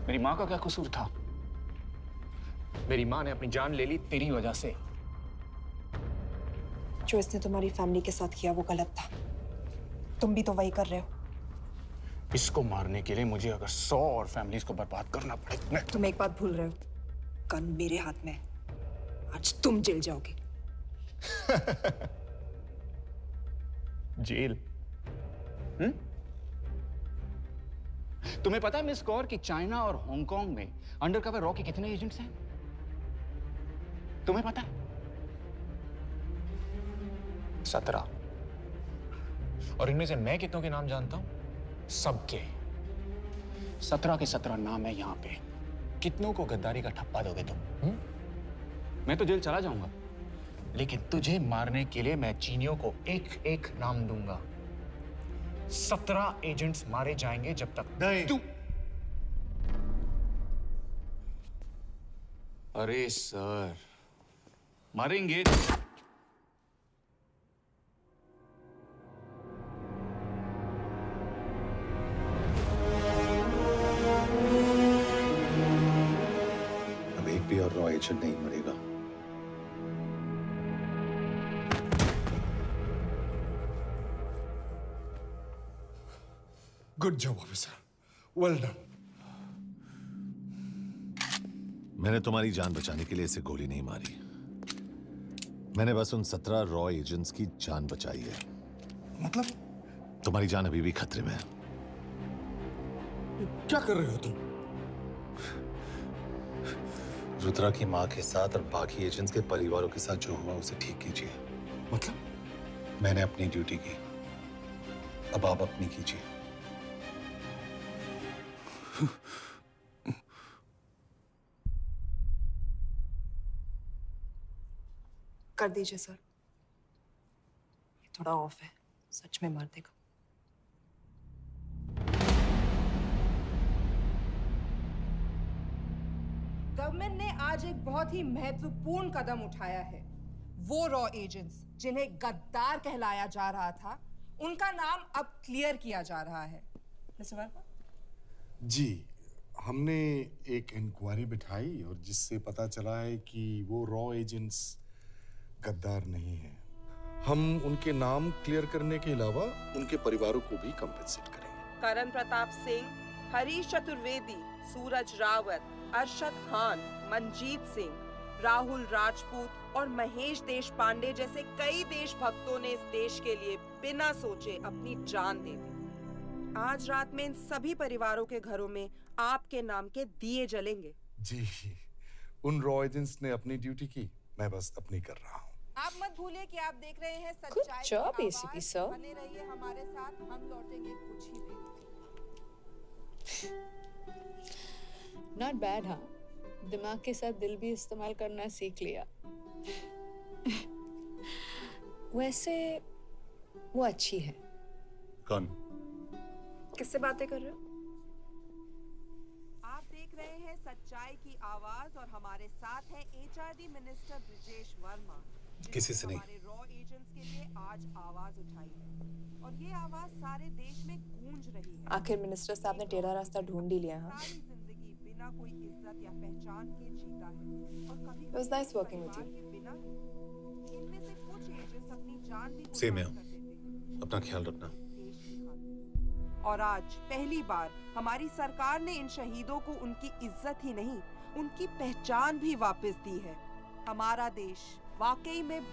मेरी माँ का क्या कसूर था? मेरी माँ ने अपनी जान ले ली तेरी वजह से। जो इसने तुम्हारी फैमिली के साथ किया वो गलत था। तुम भी तो वही कर रहे हो। इसको मारने के लिए मुझे अगर 100 और फैमिलीज को बर्बाद करना पड़े। तुम एक बात भूल रहे हो, गन मेरे हाथ में है। आज तुम जेल जाओगे। जेल? तुम्हें पता है मिस कौर कि चाइना और हांगकांग में अंडरकवर रॉ के कितने एजेंट्स हैं? तुम्हें पता है? 17। और इनमें से मैं कितनों के नाम जानता हूं? सबके। 17 के 17 नाम है यहां पे। कितनों को गद्दारी का ठप्पा दोगे तुम? मैं तो जेल चला जाऊंगा, लेकिन तुझे मारने के लिए मैं चीनियों को एक एक नाम दूंगा। 17 एजेंट्स मारे जाएंगे जब तक नहीं। तू। अरे सर, मारेंगे। अब एक भी और रॉ एजेंट नहीं मरेगा। Good job officer, well done. मैंने तुम्हारी जान बचाने के लिए इसे गोली नहीं मारी। मैंने बस उन 17 रॉ एजेंट्स की जान बचाई है। मतलब? तुम्हारी जान अभी भी खतरे में है। क्या कर रहे हो तुम? रुद्रा की मां के साथ और बाकी एजेंट्स के परिवारों के साथ जो हुआ उसे ठीक कीजिए। मतलब? मैंने अपनी ड्यूटी की, अब आप अपनी कीजिए। कर दीजिए सर, ये थोड़ा ऑफ है, सच में मार देगा। गवर्नमेंट ने आज एक बहुत ही महत्वपूर्ण कदम उठाया है। वो रॉ एजेंट्स जिन्हें गद्दार कहलाया जा रहा था, उनका नाम अब क्लियर किया जा रहा है। मिस्टर वर्मा? जी, हमने एक इंक्वायरी बिठाई और जिससे पता चला है कि वो रॉ एजेंट्स गद्दार नहीं है। हम उनके नाम क्लियर करने के अलावा उनके परिवारों को भी कंपेंसेट करेंगे। करण प्रताप सिंह, हरीश चतुर्वेदी, सूरज रावत, अरशद खान, मनजीत सिंह, राहुल राजपूत और महेश देशपांडे जैसे कई देशभक्तों ने इस देश के लिए बिना सोचे अपनी जान दे दी। आज रात में इन सभी परिवारों के घरों में आपके नाम के दिए जलेंगे। जी, उन रॉ एजेंट्स ने अपनी ड्यूटी की, मैं बस अपनी कर रहा हूँ। आप मत भूलिए कि आप देख रहे हैं सच्चाई की job, आवाज। ACP sir. बने रहिए हमारे साथ, हम लौटेंगे कुछ ही देर। Not bad, हाँ? दिमाग के साथ दिल भी इस्तेमाल करना सीख लिया। वैसे वो अच्छी है। कौन? किससे बातें कर रहे हो? आप देख रहे हैं सच्चाई की आवाज और हमारे साथ है एचआरडी मिनिस्टर ब्रिजेश वर्मा, किसी से नहीं। हमारे रॉ एजेंट्स के लिए आज आवाज उठाई है और ये आवाज सारे देश में गूंज रही है। आखिर मिनिस्टर साहब ने टेढ़ा रास्ता ढूंढ ही लिया। हाँ, सारी जिंदगी बिना कोई इज्जत या पहचान के जीता है और कभी It was nice working with you. बिना इनमें से कुछ एजेंट्स अपनी जान भी सेम है। कुर्बान कर देते हैं अपना ख्याल रखना। देश की खातिर। और आज पहली बार हमारी सरकार ने इन शहीदों को उनकी इज्जत ही नहीं, उनकी पहचान भी वापस दी है। हमारा देश वाकई में